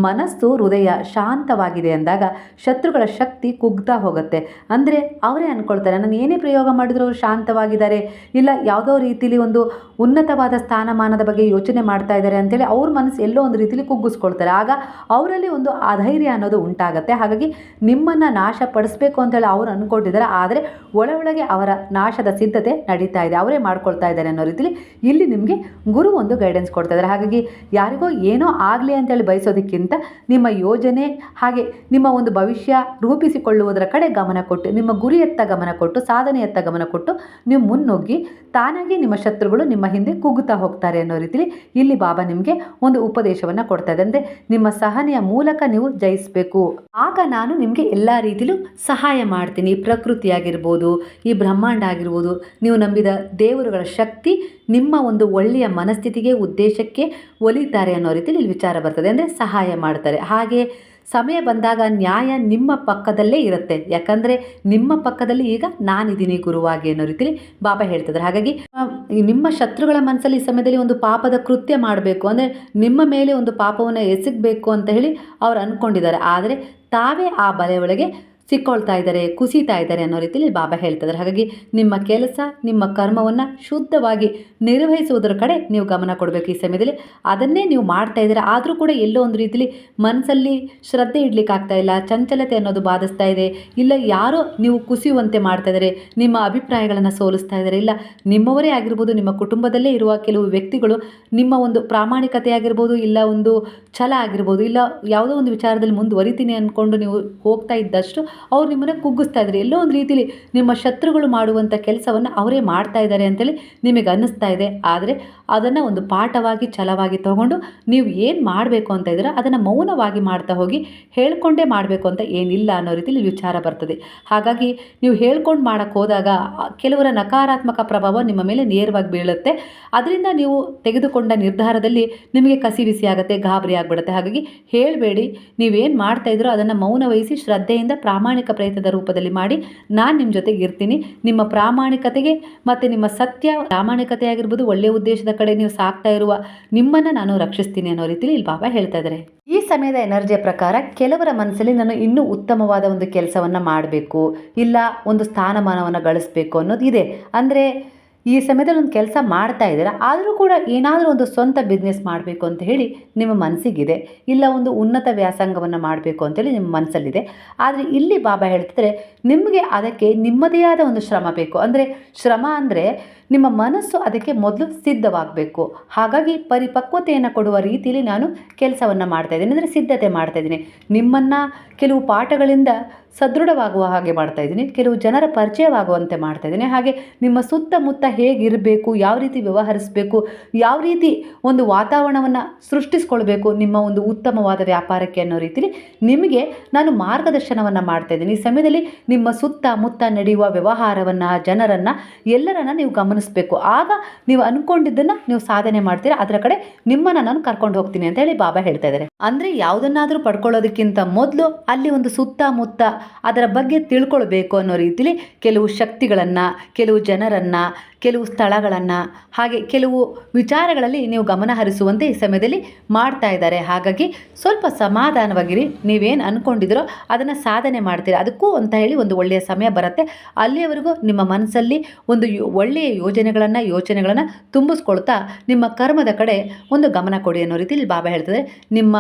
ಮನಸ್ಸು, ಹೃದಯ ಶಾಂತವಾಗಿದೆ ಅಂದಾಗ ಶತ್ರುಗಳ ಶಕ್ತಿ ಕುಗ್ತಾ ಹೋಗುತ್ತೆ. ಅಂದರೆ ಅವರೇ ಅಂದ್ಕೊಳ್ತಾರೆ, ನಾನು ಏನೇ ಪ್ರಯೋಗ ಮಾಡಿದ್ರು ಅವರು ಶಾಂತವಾಗಿದ್ದಾರೆ, ಇಲ್ಲ ಯಾವುದೋ ರೀತಿಯಲ್ಲಿ ಒಂದು ಉನ್ನತವಾದ ಸ್ಥಾನಮಾನದ ಬಗ್ಗೆ ಯೋಚನೆ ಮಾಡ್ತಾ ಇದ್ದಾರೆ ಅಂತೇಳಿ ಅವ್ರ ಮನಸ್ಸು ಎಲ್ಲೋ ಒಂದು ರೀತಿಯಲ್ಲಿ ಕುಗ್ಗಿಸ್ಕೊಳ್ತಾರೆ. ಆಗ ಅವರಲ್ಲಿ ಒಂದು ಅಧೈರ್ಯ ಅನ್ನೋದು ಉಂಟಾಗುತ್ತೆ. ಹಾಗಾಗಿ ನಿಮ್ಮನ್ನು ನಾಶಪಡಿಸಬೇಕು ಅಂತೇಳಿ ಅವರು ಅಂದ್ಕೊಂಡಿದ್ದಾರೆ, ಆದರೆ ಒಳಗೆ ಅವರ ನಾಶದ ಸಿದ್ಧತೆ ನಡೀತಾ ಇದೆ, ಅವರೇ ಮಾಡ್ಕೊಳ್ತಾ ಇದ್ದಾರೆ ಅನ್ನೋ ರೀತಿಯಲ್ಲಿ ಇಲ್ಲಿ ನಿಮಗೆ ಗುರು ಒಂದು ಗೈಡೆನ್ಸ್ ಕೊಡ್ತಾ ಇದ್ದಾರೆ. ಹಾಗಾಗಿ ಯಾರಿಗೋ ಏನೋ ಆಗಲಿ ಅಂತೇಳಿ ಬಯಸೋದಕ್ಕಿಂತ ನಿಮ್ಮ ಯೋಜನೆ ಹಾಗೆ ನಿಮ್ಮ ಒಂದು ಭವಿಷ್ಯ ರೂಪಿಸಿಕೊಳ್ಳುವುದರ ಕಡೆ ಗಮನ ಕೊಟ್ಟು, ನಿಮ್ಮ ಗುರಿಯತ್ತ ಗಮನ ಕೊಟ್ಟು, ಸಾಧನೆಯತ್ತ ಗಮನ ಕೊಟ್ಟು ನೀವು ಮುನ್ನುಗ್ಗಿ ತಾನಾಗಿ ನಿಮ್ಮ ಶತ್ರುಗಳು ನಿಮ್ಮ ಹಿಂದೆ ಕುಗ್ಗುತ್ತಾ ಹೋಗ್ತಾರೆ ಅನ್ನೋ ರೀತಿಯಲ್ಲಿ ಇಲ್ಲಿ ಬಾಬಾ ನಿಮಗೆ ಒಂದು ಉಪದೇಶವನ್ನು ಕೊಡ್ತಾ ಇದೆ. ಅಂದರೆ ನಿಮ್ಮ ಸಹನೆಯ ಮೂಲಕ ನೀವು ಜಯಿಸಬೇಕು, ಆಗ ನಾನು ನಿಮಗೆ ಎಲ್ಲ ರೀತಿಯಲ್ಲೂ ಸಹಾಯ ಮಾಡ್ತೀನಿ. ಪ್ರಕೃತಿ ಆಗಿರ್ಬೋದು, ಈ ಬ್ರಹ್ಮಾಂಡ ಆಗಿರ್ಬೋದು, ನೀವು ನಂಬಿದ ದೇವರುಗಳ ಶಕ್ತಿ ನಿಮ್ಮ ಒಂದು ಒಳ್ಳೆಯ ಮನಸ್ಥಿತಿಗೆ, ಉದ್ದೇಶಕ್ಕೆ ಒಲಿತಾರೆ ಅನ್ನೋ ರೀತಿಯಲ್ಲಿ ಇಲ್ಲಿ ವಿಚಾರ ಬರ್ತದೆ. ಅಂದರೆ ಸಹಾಯ ಮಾಡ್ತಾರೆ. ಹಾಗೆ ಸಮಯ ಬಂದಾಗ ನ್ಯಾಯ ನಿಮ್ಮ ಪಕ್ಕದಲ್ಲೇ ಇರುತ್ತೆ. ಯಾಕಂದರೆ ನಿಮ್ಮ ಪಕ್ಕದಲ್ಲಿ ಈಗ ನಾನಿದ್ದೀನಿ ಗುರುವಾಗಿ ಅನ್ನೋ ರೀತಿಯಲ್ಲಿ ಬಾಬಾ ಹೇಳ್ತಿದ್ದಾರೆ. ಹಾಗಾಗಿ ನಿಮ್ಮ ಶತ್ರುಗಳ ಮನಸ್ಸಲ್ಲಿ ಈ ಸಮಯದಲ್ಲಿ ಒಂದು ಪಾಪದ ಕೃತ್ಯ ಮಾಡಬೇಕು, ಅಂದರೆ ನಿಮ್ಮ ಮೇಲೆ ಒಂದು ಪಾಪವನ್ನು ಎಸಗಬೇಕು ಅಂತ ಹೇಳಿ ಅವ್ರು ಅಂದ್ಕೊಂಡಿದ್ದಾರೆ. ಆದರೆ ತಾವೇ ಆ ಬಲೆ ಒಳಗೆ ಸಿಕ್ಕೊಳ್ತಾ ಇದ್ದಾರೆ, ಕುಸಿತಾ ಇದ್ದಾರೆ ಅನ್ನೋ ರೀತಿಯಲ್ಲಿ ಬಾಬಾ ಹೇಳ್ತಿದ್ದಾರೆ. ಹಾಗಾಗಿ ನಿಮ್ಮ ಕೆಲಸ, ನಿಮ್ಮ ಕರ್ಮವನ್ನು ಶುದ್ಧವಾಗಿ ನಿರ್ವಹಿಸುವುದರ ಕಡೆ ನೀವು ಗಮನ ಕೊಡಬೇಕು ಈ ಸಮಯದಲ್ಲಿ. ಅದನ್ನೇ ನೀವು ಮಾಡ್ತಾ ಇದ್ದೀರಾ, ಆದರೂ ಕೂಡ ಎಲ್ಲೋ ಒಂದು ರೀತಿಯಲ್ಲಿ ಮನಸ್ಸಲ್ಲಿ ಶ್ರದ್ಧೆ ಇಡಲಿಕ್ಕಾಗ್ತಾ ಇಲ್ಲ, ಚಂಚಲತೆ ಅನ್ನೋದು ಬಾಧಿಸ್ತಾ ಇದೆ, ಇಲ್ಲ ಯಾರೋ ನೀವು ಕುಸಿಯುವಂತೆ ಮಾಡ್ತಾ ಇದ್ದಾರೆ, ನಿಮ್ಮ ಅಭಿಪ್ರಾಯಗಳನ್ನು ಸೋಲಿಸ್ತಾ ಇದ್ದಾರೆ, ಇಲ್ಲ ನಿಮ್ಮವರೇ ಆಗಿರ್ಬೋದು, ನಿಮ್ಮ ಕುಟುಂಬದಲ್ಲೇ ಇರುವ ಕೆಲವು ವ್ಯಕ್ತಿಗಳು ನಿಮ್ಮ ಒಂದು ಪ್ರಾಮಾಣಿಕತೆ ಆಗಿರ್ಬೋದು, ಇಲ್ಲ ಒಂದು ಛಲ ಆಗಿರ್ಬೋದು, ಇಲ್ಲ ಯಾವುದೋ ಒಂದು ವಿಚಾರದಲ್ಲಿ ಮುಂದುವರಿತೀನಿ ಅಂದ್ಕೊಂಡು ನೀವು ಹೋಗ್ತಾ ಇದ್ದಷ್ಟು ಅವ್ರು ನಿಮ್ಮನ್ನು ಕುಗ್ಗಿಸ್ತಾ ಇದ್ದಾರೆ. ಎಲ್ಲೋ ಒಂದು ರೀತಿಯಲ್ಲಿ ನಿಮ್ಮ ಶತ್ರುಗಳು ಮಾಡುವಂಥ ಕೆಲಸವನ್ನು ಅವರೇ ಮಾಡ್ತಾ ಇದ್ದಾರೆ ಅಂತೇಳಿ ನಿಮಗೆ ಅನ್ನಿಸ್ತಾ ಇದೆ. ಆದರೆ ಅದನ್ನು ಒಂದು ಪಾಠವಾಗಿ, ಛಲವಾಗಿ ತಗೊಂಡು ನೀವು ಏನು ಮಾಡಬೇಕು ಅಂತ ಇದ್ದೀರಾ ಅದನ್ನು ಮೌನವಾಗಿ ಮಾಡ್ತಾ ಹೋಗಿ, ಹೇಳ್ಕೊಂಡೇ ಮಾಡಬೇಕು ಅಂತ ಏನಿಲ್ಲ ಅನ್ನೋ ರೀತಿಯಲ್ಲಿ ವಿಚಾರ ಬರ್ತದೆ. ಹಾಗಾಗಿ ನೀವು ಹೇಳ್ಕೊಂಡು ಮಾಡೋಕ್ಕೆ ಹೋದಾಗ ಕೆಲವರ ನಕಾರಾತ್ಮಕ ಪ್ರಭಾವ ನಿಮ್ಮ ಮೇಲೆ ನೇರವಾಗಿ ಬೀಳುತ್ತೆ. ಅದರಿಂದ ನೀವು ತೆಗೆದುಕೊಂಡ ನಿರ್ಧಾರದಲ್ಲಿ ನಿಮಗೆ ಕಸಿವಿಸಿ ಆಗುತ್ತೆ, ಗಾಬರಿ ಆಗಿಬಿಡುತ್ತೆ. ಹಾಗಾಗಿ ಹೇಳಬೇಡಿ, ನೀವೇನು ಮಾಡ್ತಾ ಇದ್ದೀರೋ ಅದನ್ನು ಮೌನ ವಹಿಸಿ ಶ್ರದ್ಧೆಯಿಂದ ಪ್ರಾಮಾಣಿಕ ಪ್ರಯತ್ನದ ರೂಪದಲ್ಲಿ ಮಾಡಿ, ನಾನು ನಿಮ್ಮ ಜೊತೆಗೆ ಇರ್ತೀನಿ. ನಿಮ್ಮ ಪ್ರಾಮಾಣಿಕತೆಗೆ ಮತ್ತು ನಿಮ್ಮ ಸತ್ಯ, ಪ್ರಾಮಾಣಿಕತೆ ಆಗಿರ್ಬೋದು, ಒಳ್ಳೆಯ ಉದ್ದೇಶದ ಕಡೆ ನೀವು ಸಾಕ್ತಾ ಇರುವ ನಿಮ್ಮನ್ನು ನಾನು ರಕ್ಷಿಸ್ತೀನಿ ಅನ್ನೋ ರೀತಿಯಲ್ಲಿ ಇಲ್ಲಿ ಬಾಬಾ ಹೇಳ್ತಾ ಇದ್ದಾರೆ. ಈ ಸಮಯದ ಎನರ್ಜಿಯ ಪ್ರಕಾರ ಕೆಲವರ ಮನಸ್ಸಲ್ಲಿ ನಾನು ಇನ್ನೂ ಉತ್ತಮವಾದ ಒಂದು ಕೆಲಸವನ್ನು ಮಾಡಬೇಕು, ಇಲ್ಲ ಒಂದು ಸ್ಥಾನಮಾನವನ್ನು ಗಳಿಸಬೇಕು ಅನ್ನೋದು ಇದೆ. ಅಂದರೆ ಈ ಸಮಯದಲ್ಲಿ ಒಂದು ಕೆಲಸ ಮಾಡ್ತಾ ಇದ್ದೀರಾ, ಆದರೂ ಕೂಡ ಏನಾದರೂ ಒಂದು ಸ್ವಂತ ಬಿಸ್ನೆಸ್ ಮಾಡಬೇಕು ಅಂತ ಹೇಳಿ ನಿಮ್ಮ ಮನಸ್ಸಿಗಿದೆ, ಇಲ್ಲ ಒಂದು ಉನ್ನತ ವ್ಯಾಸಂಗವನ್ನು ಮಾಡಬೇಕು ಅಂತೇಳಿ ನಿಮ್ಮ ಮನಸ್ಸಲ್ಲಿದೆ. ಆದರೆ ಇಲ್ಲಿ ಬಾಬಾ ಹೇಳ್ತಿದ್ರೆ ನಿಮಗೆ ಅದಕ್ಕೆ ನಿಮ್ಮದೇ ಆದ ಒಂದು ಶ್ರಮ ಬೇಕು. ಅಂದರೆ ಶ್ರಮ ಅಂದರೆ ನಿಮ್ಮ ಮನಸ್ಸು ಅದಕ್ಕೆ ಮೊದಲು ಸಿದ್ಧವಾಗಬೇಕು. ಹಾಗಾಗಿ ಪರಿಪಕ್ವತೆಯನ್ನು ಕೊಡುವ ರೀತಿಯಲ್ಲಿ ನಾನು ಕೆಲಸವನ್ನು ಮಾಡ್ತಾಯಿದ್ದೀನಿ, ಅಂದರೆ ಸಿದ್ಧತೆ ಮಾಡ್ತಾಯಿದ್ದೀನಿ. ನಿಮ್ಮನ್ನು ಕೆಲವು ಪಾಠಗಳಿಂದ ಸದೃಢವಾಗುವ ಹಾಗೆ ಮಾಡ್ತಾಯಿದ್ದೀನಿ, ಕೆಲವು ಜನರ ಪರಿಚಯವಾಗುವಂತೆ ಮಾಡ್ತಾಯಿದ್ದೀನಿ. ಹಾಗೆ ನಿಮ್ಮ ಸುತ್ತಮುತ್ತ ಹೇಗಿರಬೇಕು, ಯಾವ ರೀತಿ ವ್ಯವಹರಿಸಬೇಕು, ಯಾವ ರೀತಿ ಒಂದು ವಾತಾವರಣವನ್ನು ಸೃಷ್ಟಿಸ್ಕೊಳ್ಬೇಕು ನಿಮ್ಮ ಒಂದು ಉತ್ತಮವಾದ ವ್ಯಾಪಾರಕ್ಕೆ ಅನ್ನೋ ರೀತಿಯಲ್ಲಿ ನಿಮಗೆ ನಾನು ಮಾರ್ಗದರ್ಶನವನ್ನು ಮಾಡ್ತಾಯಿದ್ದೀನಿ. ಈ ಸಮಯದಲ್ಲಿ ನಿಮ್ಮ ಸುತ್ತಮುತ್ತ ನಡೆಯುವ ವ್ಯವಹಾರವನ್ನು, ಜನರನ್ನು, ಎಲ್ಲರನ್ನು ನೀವು ಗಮನಿಸಬೇಕು. ಆಗ ನೀವು ಅಂದ್ಕೊಂಡಿದ್ದನ್ನು ನೀವು ಸಾಧನೆ ಮಾಡ್ತೀರಾ, ಅದರ ಕಡೆ ನಿಮ್ಮನ್ನು ನಾನು ಕರ್ಕೊಂಡು ಹೋಗ್ತೀನಿ ಅಂತ ಹೇಳಿ ಬಾಬಾ ಹೇಳ್ತಾ ಇದ್ದಾರೆ. ಅಂದರೆ ಯಾವುದನ್ನಾದರೂ ಪಡ್ಕೊಳ್ಳೋದಕ್ಕಿಂತ ಮೊದಲು ಅಲ್ಲಿ ಒಂದು ಸುತ್ತಮುತ್ತ ಅದರ ಬಗ್ಗೆ ತಿಳ್ಕೊಳ್ಬೇಕು ಅನ್ನೋ ರೀತಿಯಲ್ಲಿ ಕೆಲವು ಶಕ್ತಿಗಳನ್ನು, ಕೆಲವು ಜನರನ್ನು, ಕೆಲವು ಸ್ಥಳಗಳನ್ನು, ಹಾಗೆ ಕೆಲವು ವಿಚಾರಗಳಲ್ಲಿ ನೀವು ಗಮನ ಹರಿಸುವಂತೆ ಈ ಸಮಯದಲ್ಲಿ ಮಾಡ್ತಾ ಇದ್ದಾರೆ. ಹಾಗಾಗಿ ಸ್ವಲ್ಪ ಸಮಾಧಾನವಾಗಿರಿ. ನೀವೇನು ಅಂದ್ಕೊಂಡಿದ್ರೋ ಅದನ್ನು ಸಾಧನೆ ಮಾಡ್ತೀರಾ, ಅದಕ್ಕೂ ಅಂತ ಹೇಳಿ ಒಂದು ಒಳ್ಳೆಯ ಸಮಯ ಬರುತ್ತೆ. ಅಲ್ಲಿಯವರೆಗೂ ನಿಮ್ಮ ಮನಸ್ಸಲ್ಲಿ ಒಂದು ಒಳ್ಳೆಯ ಯೋಚನೆಗಳನ್ನು ತುಂಬಿಸ್ಕೊಳ್ತಾ ನಿಮ್ಮ ಕರ್ಮದ ಕಡೆ ಒಂದು ಗಮನ ಕೊಡಿ ಅನ್ನೋ ರೀತಿಯಲ್ಲಿ ಬಾಬಾ ಹೇಳ್ತಾರೆ. ನಿಮ್ಮ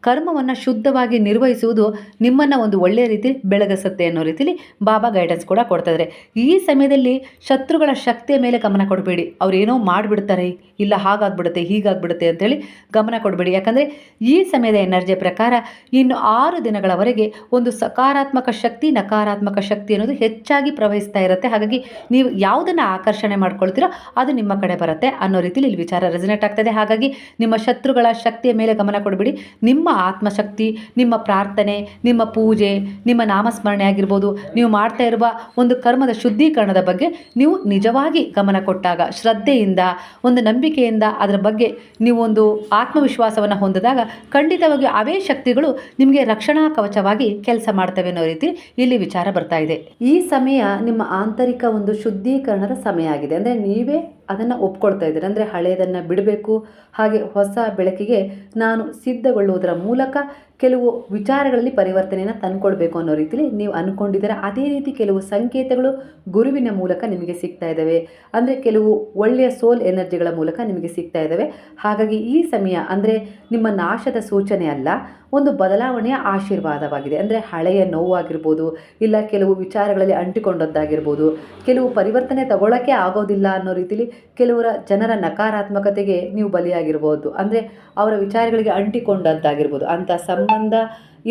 ಕರ್ಮವನ್ನು ಶುದ್ಧವಾಗಿ ನಿರ್ವಹಿಸುವುದು ನಿಮ್ಮನ್ನು ಒಂದು ಒಳ್ಳೆಯ ರೀತಿ ಬೆಳಗಿಸುತ್ತೆ ಅನ್ನೋ ರೀತಿಯಲ್ಲಿ ಬಾಬಾ ಗೈಡೆನ್ಸ್ ಕೂಡ ಕೊಡ್ತಾಯಿದ್ದಾರೆ. ಈ ಸಮಯದಲ್ಲಿ ಶತ್ರುಗಳ ಶಕ್ತಿಯ ಮೇಲೆ ಗಮನ ಕೊಡಬೇಡಿ. ಅವ್ರೇನೋ ಮಾಡಿಬಿಡ್ತಾರೆ, ಇಲ್ಲ ಹಾಗಾಗ್ಬಿಡುತ್ತೆ, ಹೀಗಾಗ್ಬಿಡುತ್ತೆ ಅಂತೇಳಿ ಗಮನ ಕೊಡಬೇಡಿ. ಯಾಕಂದರೆ ಈ ಸಮಯದ ಎನರ್ಜಿಯ ಪ್ರಕಾರ ಇನ್ನು 6 ದಿನಗಳವರೆಗೆ ಒಂದು ಸಕಾರಾತ್ಮಕ ಶಕ್ತಿ, ನಕಾರಾತ್ಮಕ ಶಕ್ತಿ ಅನ್ನೋದು ಹೆಚ್ಚಾಗಿ ಪ್ರವಹಿಸ್ತಾ ಇರುತ್ತೆ. ಹಾಗಾಗಿ ನೀವು ಯಾವುದನ್ನು ಆಕರ್ಷಣೆ ಮಾಡ್ಕೊಳ್ತೀರೋ ಅದು ನಿಮ್ಮ ಕಡೆ ಬರುತ್ತೆ ಅನ್ನೋ ರೀತಿಯಲ್ಲಿ ಇಲ್ಲಿ ವಿಚಾರ ರೆಸನೇಟ್ ಆಗ್ತದೆ. ಹಾಗಾಗಿ ನಿಮ್ಮ ಶತ್ರುಗಳ ಶಕ್ತಿಯ ಮೇಲೆ ಗಮನ ಕೊಡಬೇಡಿ. ನಿಮ್ಮ ಆತ್ಮಶಕ್ತಿ, ನಿಮ್ಮ ಪ್ರಾರ್ಥನೆ, ನಿಮ್ಮ ಪೂಜೆ, ನಿಮ್ಮ ನಾಮಸ್ಮರಣೆ ಆಗಿರ್ಬೋದು, ನೀವು ಮಾಡ್ತಾ ಇರುವ ಒಂದು ಕರ್ಮದ ಶುದ್ಧೀಕರಣದ ಬಗ್ಗೆ ನೀವು ನಿಜವಾಗಿ ಗಮನ ಕೊಟ್ಟಾಗ, ಶ್ರದ್ಧೆಯಿಂದ, ಒಂದು ನಂಬಿಕೆಯಿಂದ ಅದರ ಬಗ್ಗೆ ನೀವು ಒಂದು ಆತ್ಮವಿಶ್ವಾಸವನ್ನು ಹೊಂದಿದಾಗ ಖಂಡಿತವಾಗಿ ಅವೇ ಶಕ್ತಿಗಳು ನಿಮಗೆ ರಕ್ಷಣಾ ಕವಚವಾಗಿ ಕೆಲಸ ಮಾಡ್ತವೆ ಅನ್ನೋ ರೀತಿ ಇಲ್ಲಿ ವಿಚಾರ ಬರ್ತಾ ಇದೆ. ಈ ಸಮಯ ನಿಮ್ಮ ಆಂತರಿಕ ಒಂದು ಶುದ್ಧೀಕರಣದ ಸಮಯ ಆಗಿದೆ. ಅಂದರೆ ನೀವೇ ಅದನ್ನು ಒಪ್ಕೊಳ್ತಾ ಇದ್ದೀರಿ. ಅಂದರೆ ಹಳೆಯದನ್ನು ಬಿಡಬೇಕು, ಹಾಗೆ ಹೊಸ ಬೆಳಕಿಗೆ ನಾನು ಸಿದ್ಧಗೊಳ್ಳುವುದರ ಮೂಲಕ ಕೆಲವು ವಿಚಾರಗಳಲ್ಲಿ ಪರಿವರ್ತನೆಯನ್ನು ತಂದುಕೊಳ್ಬೇಕು ಅನ್ನೋ ರೀತಿಯಲ್ಲಿ ನೀವು ಅಂದ್ಕೊಂಡಿದ್ದೀರ. ಅದೇ ರೀತಿ ಕೆಲವು ಸಂಕೇತಗಳು ಗುರುವಿನ ಮೂಲಕ ನಿಮಗೆ ಸಿಗ್ತಾ ಇದ್ದಾವೆ. ಅಂದರೆ ಕೆಲವು ಒಳ್ಳೆಯ ಸೋಲ್ ಎನರ್ಜಿಗಳ ಮೂಲಕ ನಿಮಗೆ ಸಿಗ್ತಾ ಇದ್ದಾವೆ. ಹಾಗಾಗಿ ಈ ಸಮಯ ಅಂದರೆ ನಿಮ್ಮ ನಾಶದ ಸೂಚನೆ ಅಲ್ಲ, ಒಂದು ಬದಲಾವಣೆಯ ಆಶೀರ್ವಾದವಾಗಿದೆ. ಅಂದರೆ ಹಳೆಯ ನೋವಾಗಿರ್ಬೋದು, ಇಲ್ಲ ಕೆಲವು ವಿಚಾರಗಳಲ್ಲಿ ಅಂಟಿಕೊಂಡದ್ದಾಗಿರ್ಬೋದು, ಕೆಲವು ಪರಿವರ್ತನೆ ತಗೊಳ್ಳೋಕ್ಕೆ ಆಗೋದಿಲ್ಲ ಅನ್ನೋ ರೀತಿಯಲ್ಲಿ ಕೆಲವರ ಜನರ ನಕಾರಾತ್ಮಕತೆಗೆ ನೀವು ಬಲಿಯಾಗಿರ್ಬೋದು. ಅಂದರೆ ಅವರ ವಿಚಾರಗಳಿಗೆ ಅಂಟಿಕೊಂಡದ್ದಾಗಿರ್ಬೋದು. ಅಂಥ ಸಂಬಂಧ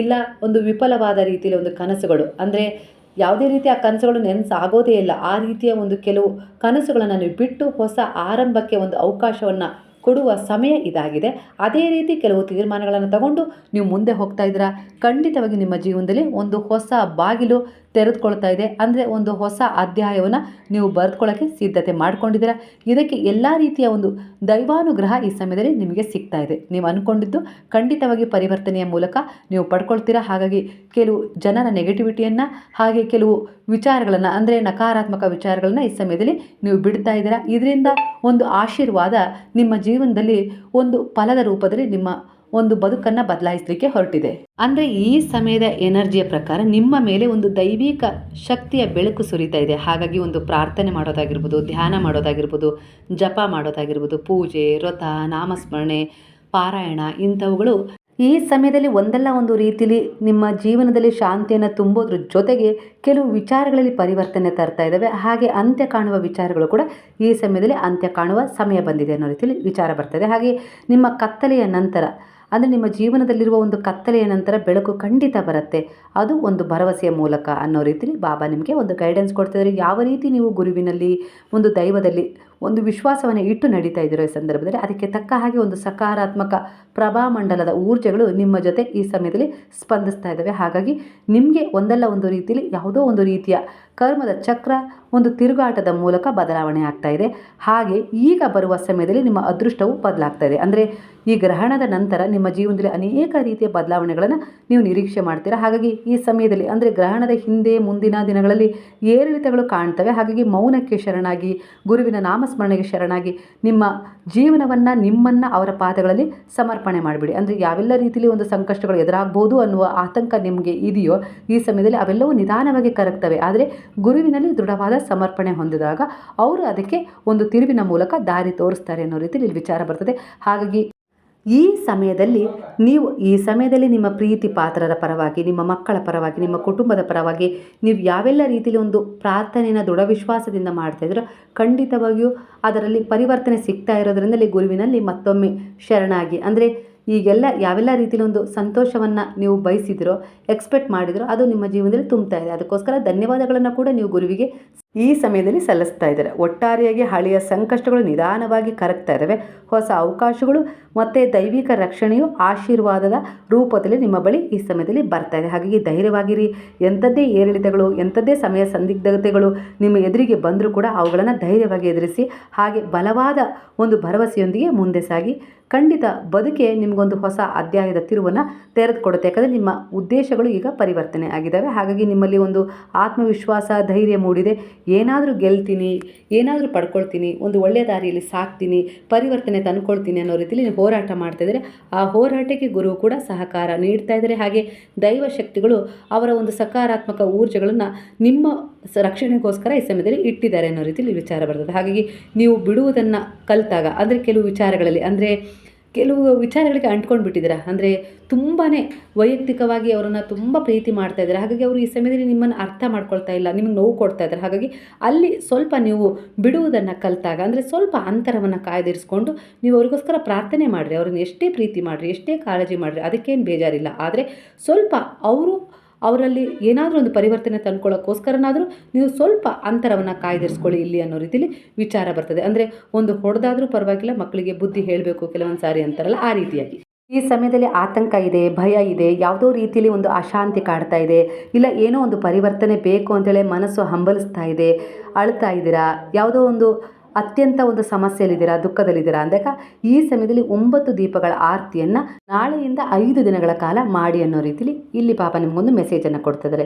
ಇಲ್ಲ ಒಂದು ವಿಫಲವಾದ ರೀತಿಯಲ್ಲಿ ಒಂದು ಕನಸುಗಳು, ಅಂದರೆ ಯಾವುದೇ ರೀತಿ ಆ ಕನಸುಗಳು ನೆನಸಾಗೋದೇ ಇಲ್ಲ, ಆ ರೀತಿಯ ಒಂದು ಕೆಲವು ಕನಸುಗಳನ್ನು ನೀವು ಬಿಟ್ಟು ಹೊಸ ಆರಂಭಕ್ಕೆ ಒಂದು ಅವಕಾಶವನ್ನು ಕೊಡುವ ಸಮಯ ಇದಾಗಿದೆ. ಅದೇ ರೀತಿ ಕೆಲವು ತೀರ್ಮಾನಗಳನ್ನು ತಗೊಂಡು ನೀವು ಮುಂದೆ ಹೋಗ್ತಾ ಇದ್ದೀರಾ. ಖಂಡಿತವಾಗಿ ನಿಮ್ಮ ಜೀವನದಲ್ಲಿ ಒಂದು ಹೊಸ ಬಾಗಿಲು ತೆರೆದುಕೊಳ್ತಾ ಇದೆ. ಅಂದರೆ ಒಂದು ಹೊಸ ಅಧ್ಯಾಯವನ್ನು ನೀವು ಬರೆದುಕೊಳ್ಳೋಕ್ಕೆ ಸಿದ್ಧತೆ ಮಾಡ್ಕೊಂಡಿದ್ದೀರಾ. ಇದಕ್ಕೆ ಎಲ್ಲ ರೀತಿಯ ಒಂದು ದೈವಾನುಗ್ರಹ ಈ ಸಮಯದಲ್ಲಿ ನಿಮಗೆ ಸಿಗ್ತಾ ಇದೆ. ನೀವು ಅಂದ್ಕೊಂಡಿದ್ದು ಖಂಡಿತವಾಗಿ ಪರಿವರ್ತನೆಯ ಮೂಲಕ ನೀವು ಪಡ್ಕೊಳ್ತೀರಾ. ಹಾಗಾಗಿ ಕೆಲವು ಜನರ ನೆಗೆಟಿವಿಟಿಯನ್ನು, ಹಾಗೆ ಕೆಲವು ವಿಚಾರಗಳನ್ನು, ಅಂದರೆ ನಕಾರಾತ್ಮಕ ವಿಚಾರಗಳನ್ನು ಈ ಸಮಯದಲ್ಲಿ ನೀವು ಬಿಡ್ತಾ ಇದ್ದೀರಾ. ಇದರಿಂದ ಒಂದು ಆಶೀರ್ವಾದ ನಿಮ್ಮ ಜೀವನದಲ್ಲಿ ಒಂದು ಫಲದ ರೂಪದಲ್ಲಿ ನಿಮ್ಮ ಒಂದು ಬದುಕನ್ನು ಬದಲಾಯಿಸಲಿಕ್ಕೆ ಹೊರಟಿದೆ. ಅಂದರೆ ಈ ಸಮಯದ ಎನರ್ಜಿಯ ಪ್ರಕಾರ ನಿಮ್ಮ ಮೇಲೆ ಒಂದು ದೈವಿಕ ಶಕ್ತಿಯ ಬೆಳಕು ಸುರಿತಾ ಇದೆ. ಹಾಗಾಗಿ ಒಂದು ಪ್ರಾರ್ಥನೆ ಮಾಡೋದಾಗಿರ್ಬೋದು, ಧ್ಯಾನ ಮಾಡೋದಾಗಿರ್ಬೋದು, ಜಪ ಮಾಡೋದಾಗಿರ್ಬೋದು, ಪೂಜೆ, ವ್ರತ, ನಾಮಸ್ಮರಣೆ, ಪಾರಾಯಣ ಇಂಥವುಗಳು ಈ ಸಮಯದಲ್ಲಿ ಒಂದಲ್ಲ ಒಂದು ರೀತಿಯಲ್ಲಿ ನಿಮ್ಮ ಜೀವನದಲ್ಲಿ ಶಾಂತಿಯನ್ನು ತುಂಬೋದ್ರ ಜೊತೆಗೆ ಕೆಲವು ವಿಚಾರಗಳಲ್ಲಿ ಪರಿವರ್ತನೆ ತರ್ತಾ ಇದ್ದಾವೆ. ಹಾಗೆ ಅಂತ್ಯ ಕಾಣುವ ವಿಚಾರಗಳು ಕೂಡ ಈ ಸಮಯದಲ್ಲಿ ಅಂತ್ಯ ಕಾಣುವ ಸಮಯ ಬಂದಿದೆ ಅನ್ನೋ ರೀತಿಯಲ್ಲಿ ವಿಚಾರ ಬರ್ತದೆ. ಹಾಗೆ ನಿಮ್ಮ ಕತ್ತಲೆಯ ನಂತರ, ಅಂದರೆ ನಿಮ್ಮ ಜೀವನದಲ್ಲಿರುವ ಒಂದು ಕತ್ತಲೆಯ ನಂತರ ಬೆಳಕು ಖಂಡಿತ ಬರುತ್ತೆ. ಅದು ಒಂದು ಭರವಸೆಯ ಮೂಲಕ ಅನ್ನೋ ರೀತಿಯಲ್ಲಿ ಬಾಬಾ ನಿಮಗೆ ಒಂದು ಗೈಡೆನ್ಸ್ ಕೊಡ್ತಿದ್ದಾರೆ. ಯಾವ ರೀತಿ ನೀವು ಗುರುವಿನಲ್ಲಿ, ಒಂದು ದೈವದಲ್ಲಿ ಒಂದು ವಿಶ್ವಾಸವನ್ನು ಇಟ್ಟು ನಡೀತಾ ಇದ್ದೀರೋ ಈ ಸಂದರ್ಭದಲ್ಲಿ ಅದಕ್ಕೆ ತಕ್ಕ ಹಾಗೆ ಒಂದು ಸಕಾರಾತ್ಮಕ ಪ್ರಭಾಮಂಡಲದ ಊರ್ಜೆಗಳು ನಿಮ್ಮ ಜೊತೆ ಈ ಸಮಯದಲ್ಲಿ ಸ್ಪಂದಿಸ್ತಾ ಇದ್ದಾವೆ. ಹಾಗಾಗಿ ನಿಮಗೆ ಒಂದಲ್ಲ ಒಂದು ರೀತಿಯಲ್ಲಿ ಯಾವುದೋ ಒಂದು ರೀತಿಯ ಕರ್ಮದ ಚಕ್ರ ಒಂದು ತಿರುಗಾಟದ ಮೂಲಕ ಬದಲಾವಣೆ ಆಗ್ತಾ ಇದೆ. ಹಾಗೆ ಈಗ ಬರುವ ಸಮಯದಲ್ಲಿ ನಿಮ್ಮ ಅದೃಷ್ಟವು ಬದಲಾಗ್ತಾ ಇದೆ. ಅಂದರೆ ಈ ಗ್ರಹಣದ ನಂತರ ನಿಮ್ಮ ಜೀವನದಲ್ಲಿ ಅನೇಕ ರೀತಿಯ ಬದಲಾವಣೆಗಳನ್ನು ನೀವು ನಿರೀಕ್ಷೆ ಮಾಡ್ತೀರಾ. ಹಾಗಾಗಿ ಈ ಸಮಯದಲ್ಲಿ, ಅಂದರೆ ಗ್ರಹಣದ ಹಿಂದೆ ಮುಂದಿನ ದಿನಗಳಲ್ಲಿ ಏರಿಳಿತಗಳು ಕಾಣ್ತವೆ. ಹಾಗಾಗಿ ಮೌನಕ್ಕೆ ಶರಣಾಗಿ ಗುರುವಿನ ನಾಮ ನಾಮಸ್ಮರಣೆಗೆ ಶರಣಾಗಿ ನಿಮ್ಮ ಜೀವನವನ್ನು ನಿಮ್ಮನ್ನು ಅವರ ಪಾದಗಳಲ್ಲಿ ಸಮರ್ಪಣೆ ಮಾಡಿಬಿಡಿ. ಅಂದರೆ ಯಾವೆಲ್ಲ ರೀತಿಯಲ್ಲಿ ಒಂದು ಸಂಕಷ್ಟಗಳು ಎದುರಾಗ್ಬೋದು ಅನ್ನುವ ಆತಂಕ ನಿಮಗೆ ಇದೆಯೋ ಈ ಸಮಯದಲ್ಲಿ ಅವೆಲ್ಲವೂ ನಿಧಾನವಾಗಿ ಕರಗ್ತವೆ. ಆದರೆ ಗುರುವಿನಲ್ಲಿ ದೃಢವಾದ ಸಮರ್ಪಣೆ ಹೊಂದಿದಾಗ ಅವರು ಅದಕ್ಕೆ ಒಂದು ತಿರುವಿನ ಮೂಲಕ ದಾರಿ ತೋರಿಸ್ತಾರೆ ಅನ್ನೋ ರೀತಿಯಲ್ಲಿ ಇಲ್ಲಿ ವಿಚಾರ ಬರ್ತದೆ. ಹಾಗಾಗಿ ಈ ಸಮಯದಲ್ಲಿ ನಿಮ್ಮ ಪ್ರೀತಿ ಪಾತ್ರರ ಪರವಾಗಿ, ನಿಮ್ಮ ಮಕ್ಕಳ ಪರವಾಗಿ, ನಿಮ್ಮ ಕುಟುಂಬದ ಪರವಾಗಿ ನೀವು ಯಾವೆಲ್ಲ ರೀತಿಯಲ್ಲಿ ಒಂದು ಪ್ರಾರ್ಥನೆಯನ್ನು ದೃಢ ವಿಶ್ವಾಸದಿಂದ ಮಾಡ್ತಾಯಿದ್ರೋ ಖಂಡಿತವಾಗಿಯೂ ಅದರಲ್ಲಿ ಪರಿವರ್ತನೆ ಸಿಗ್ತಾ ಇರೋದ್ರಿಂದಲೇ ಗುರುವಿನಲ್ಲಿ ಮತ್ತೊಮ್ಮೆ ಶರಣಾಗಿ, ಅಂದರೆ ಈಗೆಲ್ಲ ಯಾವೆಲ್ಲ ರೀತಿಯಲ್ಲಿ ಒಂದು ಸಂತೋಷವನ್ನು ನೀವು ಬಯಸಿದಿರೋ, ಎಕ್ಸ್ಪೆಕ್ಟ್ ಮಾಡಿದಿರೋ ಅದು ನಿಮ್ಮ ಜೀವನದಲ್ಲಿ ತುಂಬ್ತಾ ಇದೆ. ಅದಕ್ಕೋಸ್ಕರ ಧನ್ಯವಾದಗಳನ್ನು ಕೂಡ ನೀವು ಗುರುವಿಗೆ ಈ ಸಮಯದಲ್ಲಿ ಸಲ್ಲಿಸ್ತಾ ಇದ್ದಾರೆ. ಒಟ್ಟಾರೆಯಾಗಿ ಹಳೆಯ ಸಂಕಷ್ಟಗಳು ನಿಧಾನವಾಗಿ ಕರಗ್ತಾ ಇದ್ದಾವೆ. ಹೊಸ ಅವಕಾಶಗಳು ಮತ್ತು ದೈವಿಕ ರಕ್ಷಣೆಯು ಆಶೀರ್ವಾದದ ರೂಪದಲ್ಲಿ ನಿಮ್ಮ ಬಳಿ ಈ ಸಮಯದಲ್ಲಿ ಬರ್ತಾ ಇದೆ. ಹಾಗಾಗಿ ಧೈರ್ಯವಾಗಿರಿ. ಎಂಥದ್ದೇ ಏರಿಳಿತಗಳು, ಎಂಥದ್ದೇ ಸಮಯ ಸಂದಿಗ್ಧತೆಗಳು ನಿಮ್ಮ ಎದುರಿಗೆ ಬಂದರೂ ಕೂಡ ಅವುಗಳನ್ನು ಧೈರ್ಯವಾಗಿ ಎದುರಿಸಿ, ಹಾಗೆ ಬಲವಾದ ಒಂದು ಭರವಸೆಯೊಂದಿಗೆ ಮುಂದೆ ಸಾಗಿ. ಖಂಡಿತ ಬದುಕೆ ನಿಮಗೊಂದು ಹೊಸ ಅಧ್ಯಾಯದ ತಿರುವನ್ನು ತೆರೆದುಕೊಡುತ್ತೆ. ಯಾಕಂದರೆ ನಿಮ್ಮ ಉದ್ದೇಶಗಳು ಈಗ ಪರಿವರ್ತನೆ ಆಗಿದ್ದಾವೆ. ಹಾಗಾಗಿ ನಿಮ್ಮಲ್ಲಿ ಒಂದು ಆತ್ಮವಿಶ್ವಾಸ, ಧೈರ್ಯ ಮೂಡಿದೆ. ಏನಾದರೂ ಗೆಲ್ತೀನಿ, ಏನಾದರೂ ಪಡ್ಕೊಳ್ತೀನಿ, ಒಂದು ಒಳ್ಳೆಯ ದಾರಿಯಲ್ಲಿ ಸಾಕ್ತೀನಿ, ಪರಿವರ್ತನೆ ತಂದ್ಕೊಳ್ತೀನಿ ಅನ್ನೋ ರೀತಿಯಲ್ಲಿ ನೀವು ಹೋರಾಟ ಮಾಡ್ತಾಯಿದ್ದಾರೆ. ಆ ಹೋರಾಟಕ್ಕೆ ಗುರು ಕೂಡ ಸಹಕಾರ ನೀಡ್ತಾ ಇದ್ದಾರೆ. ಹಾಗೆ ದೈವ ಶಕ್ತಿಗಳು ಅವರ ಒಂದು ಸಕಾರಾತ್ಮಕ ಊರ್ಜೆಗಳನ್ನು ನಿಮ್ಮ ರಕ್ಷಣೆಗೋಸ್ಕರ ಈ ಸಮಯದಲ್ಲಿ ಇಟ್ಟಿದ್ದಾರೆ ಅನ್ನೋ ರೀತಿಯಲ್ಲಿ ವಿಚಾರ ಬರ್ತದೆ. ಹಾಗಾಗಿ ನೀವು ಬಿಡುವುದನ್ನು ಕಲಿತಾಗ, ಅಂದರೆ ಕೆಲವು ವಿಚಾರಗಳಿಗೆ ಅಂಟ್ಕೊಂಡು ಬಿಟ್ಟಿದ್ದೀರಾ, ಅಂದರೆ ತುಂಬಾ ವೈಯಕ್ತಿಕವಾಗಿ ಅವರನ್ನು ತುಂಬ ಪ್ರೀತಿ ಮಾಡ್ತಾ ಇದ್ದಾರೆ. ಹಾಗಾಗಿ ಅವರು ಈ ಸಮಯದಲ್ಲಿ ನಿಮ್ಮನ್ನು ಅರ್ಥ ಮಾಡ್ಕೊಳ್ತಾ ಇಲ್ಲ, ನಿಮಗೆ ನೋವು ಕೊಡ್ತಾ ಇದ್ದಾರೆ. ಹಾಗಾಗಿ ಅಲ್ಲಿ ಸ್ವಲ್ಪ ನೀವು ಬಿಡುವುದನ್ನು ಕಲಿತಾಗ, ಅಂದರೆ ಸ್ವಲ್ಪ ಅಂತರವನ್ನು ಕಾಯ್ದಿರಿಸ್ಕೊಂಡು ನೀವು ಅವ್ರಿಗೋಸ್ಕರ ಪ್ರಾರ್ಥನೆ ಮಾಡಿರಿ, ಅವ್ರನ್ನ ಎಷ್ಟೇ ಪ್ರೀತಿ ಮಾಡಿರಿ, ಎಷ್ಟೇ ಕಾಳಜಿ ಮಾಡಿರಿ, ಅದಕ್ಕೇನು ಬೇಜಾರಿಲ್ಲ. ಆದರೆ ಸ್ವಲ್ಪ ಅವರಲ್ಲಿ ಏನಾದರೂ ಒಂದು ಪರಿವರ್ತನೆ ತಂದ್ಕೊಳ್ಳೋಕ್ಕೋಸ್ಕರನಾದರೂ ನೀವು ಸ್ವಲ್ಪ ಅಂತರವನ್ನು ಕಾಯ್ದಿರಿಸ್ಕೊಳ್ಳಿ ಇಲ್ಲಿ ಅನ್ನೋ ರೀತಿಯಲ್ಲಿ ವಿಚಾರ ಬರ್ತದೆ. ಅಂದರೆ ಒಂದು ಹೊಡೆದಾದರೂ ಪರವಾಗಿಲ್ಲ, ಮಕ್ಕಳಿಗೆ ಬುದ್ಧಿ ಹೇಳಬೇಕು ಕೆಲವೊಂದು ಸಾರಿ ಅಂತಾರಲ್ಲ, ಆ ರೀತಿಯಾಗಿ ಈ ಸಮಯದಲ್ಲಿ ಆತಂಕ ಇದೆ, ಭಯ ಇದೆ, ಯಾವುದೋ ರೀತಿಯಲ್ಲಿ ಒಂದು ಅಶಾಂತಿ ಕಾಡ್ತಾ ಇದೆ, ಇಲ್ಲ ಏನೋ ಒಂದು ಪರಿವರ್ತನೆ ಬೇಕು ಅಂತೇಳಿ ಮನಸ್ಸು ಹಂಬಲಿಸ್ತಾ ಇದೆ, ಅಳ್ತಾ ಇದ್ದೀರಾ, ಯಾವುದೋ ಒಂದು ಅತ್ಯಂತ ಒಂದು ಸಮಸ್ಯೆಯಲ್ಲಿದ್ದೀರಾ, ದುಃಖದಲ್ಲಿದ್ದೀರಾ ಅಂದಾಗ ಈ ಸಮಯದಲ್ಲಿ 9 ದೀಪಗಳ ಆರತಿಯನ್ನು ನಾಳೆಯಿಂದ 5 ದಿನಗಳ ಕಾಲ ಮಾಡಿ ಅನ್ನೋ ರೀತಿಯಲ್ಲಿ ಇಲ್ಲಿ ಪಾಪ ನಿಮಗೊಂದು ಮೆಸೇಜನ್ನು ಕೊಡ್ತಿದ್ದಾರೆ.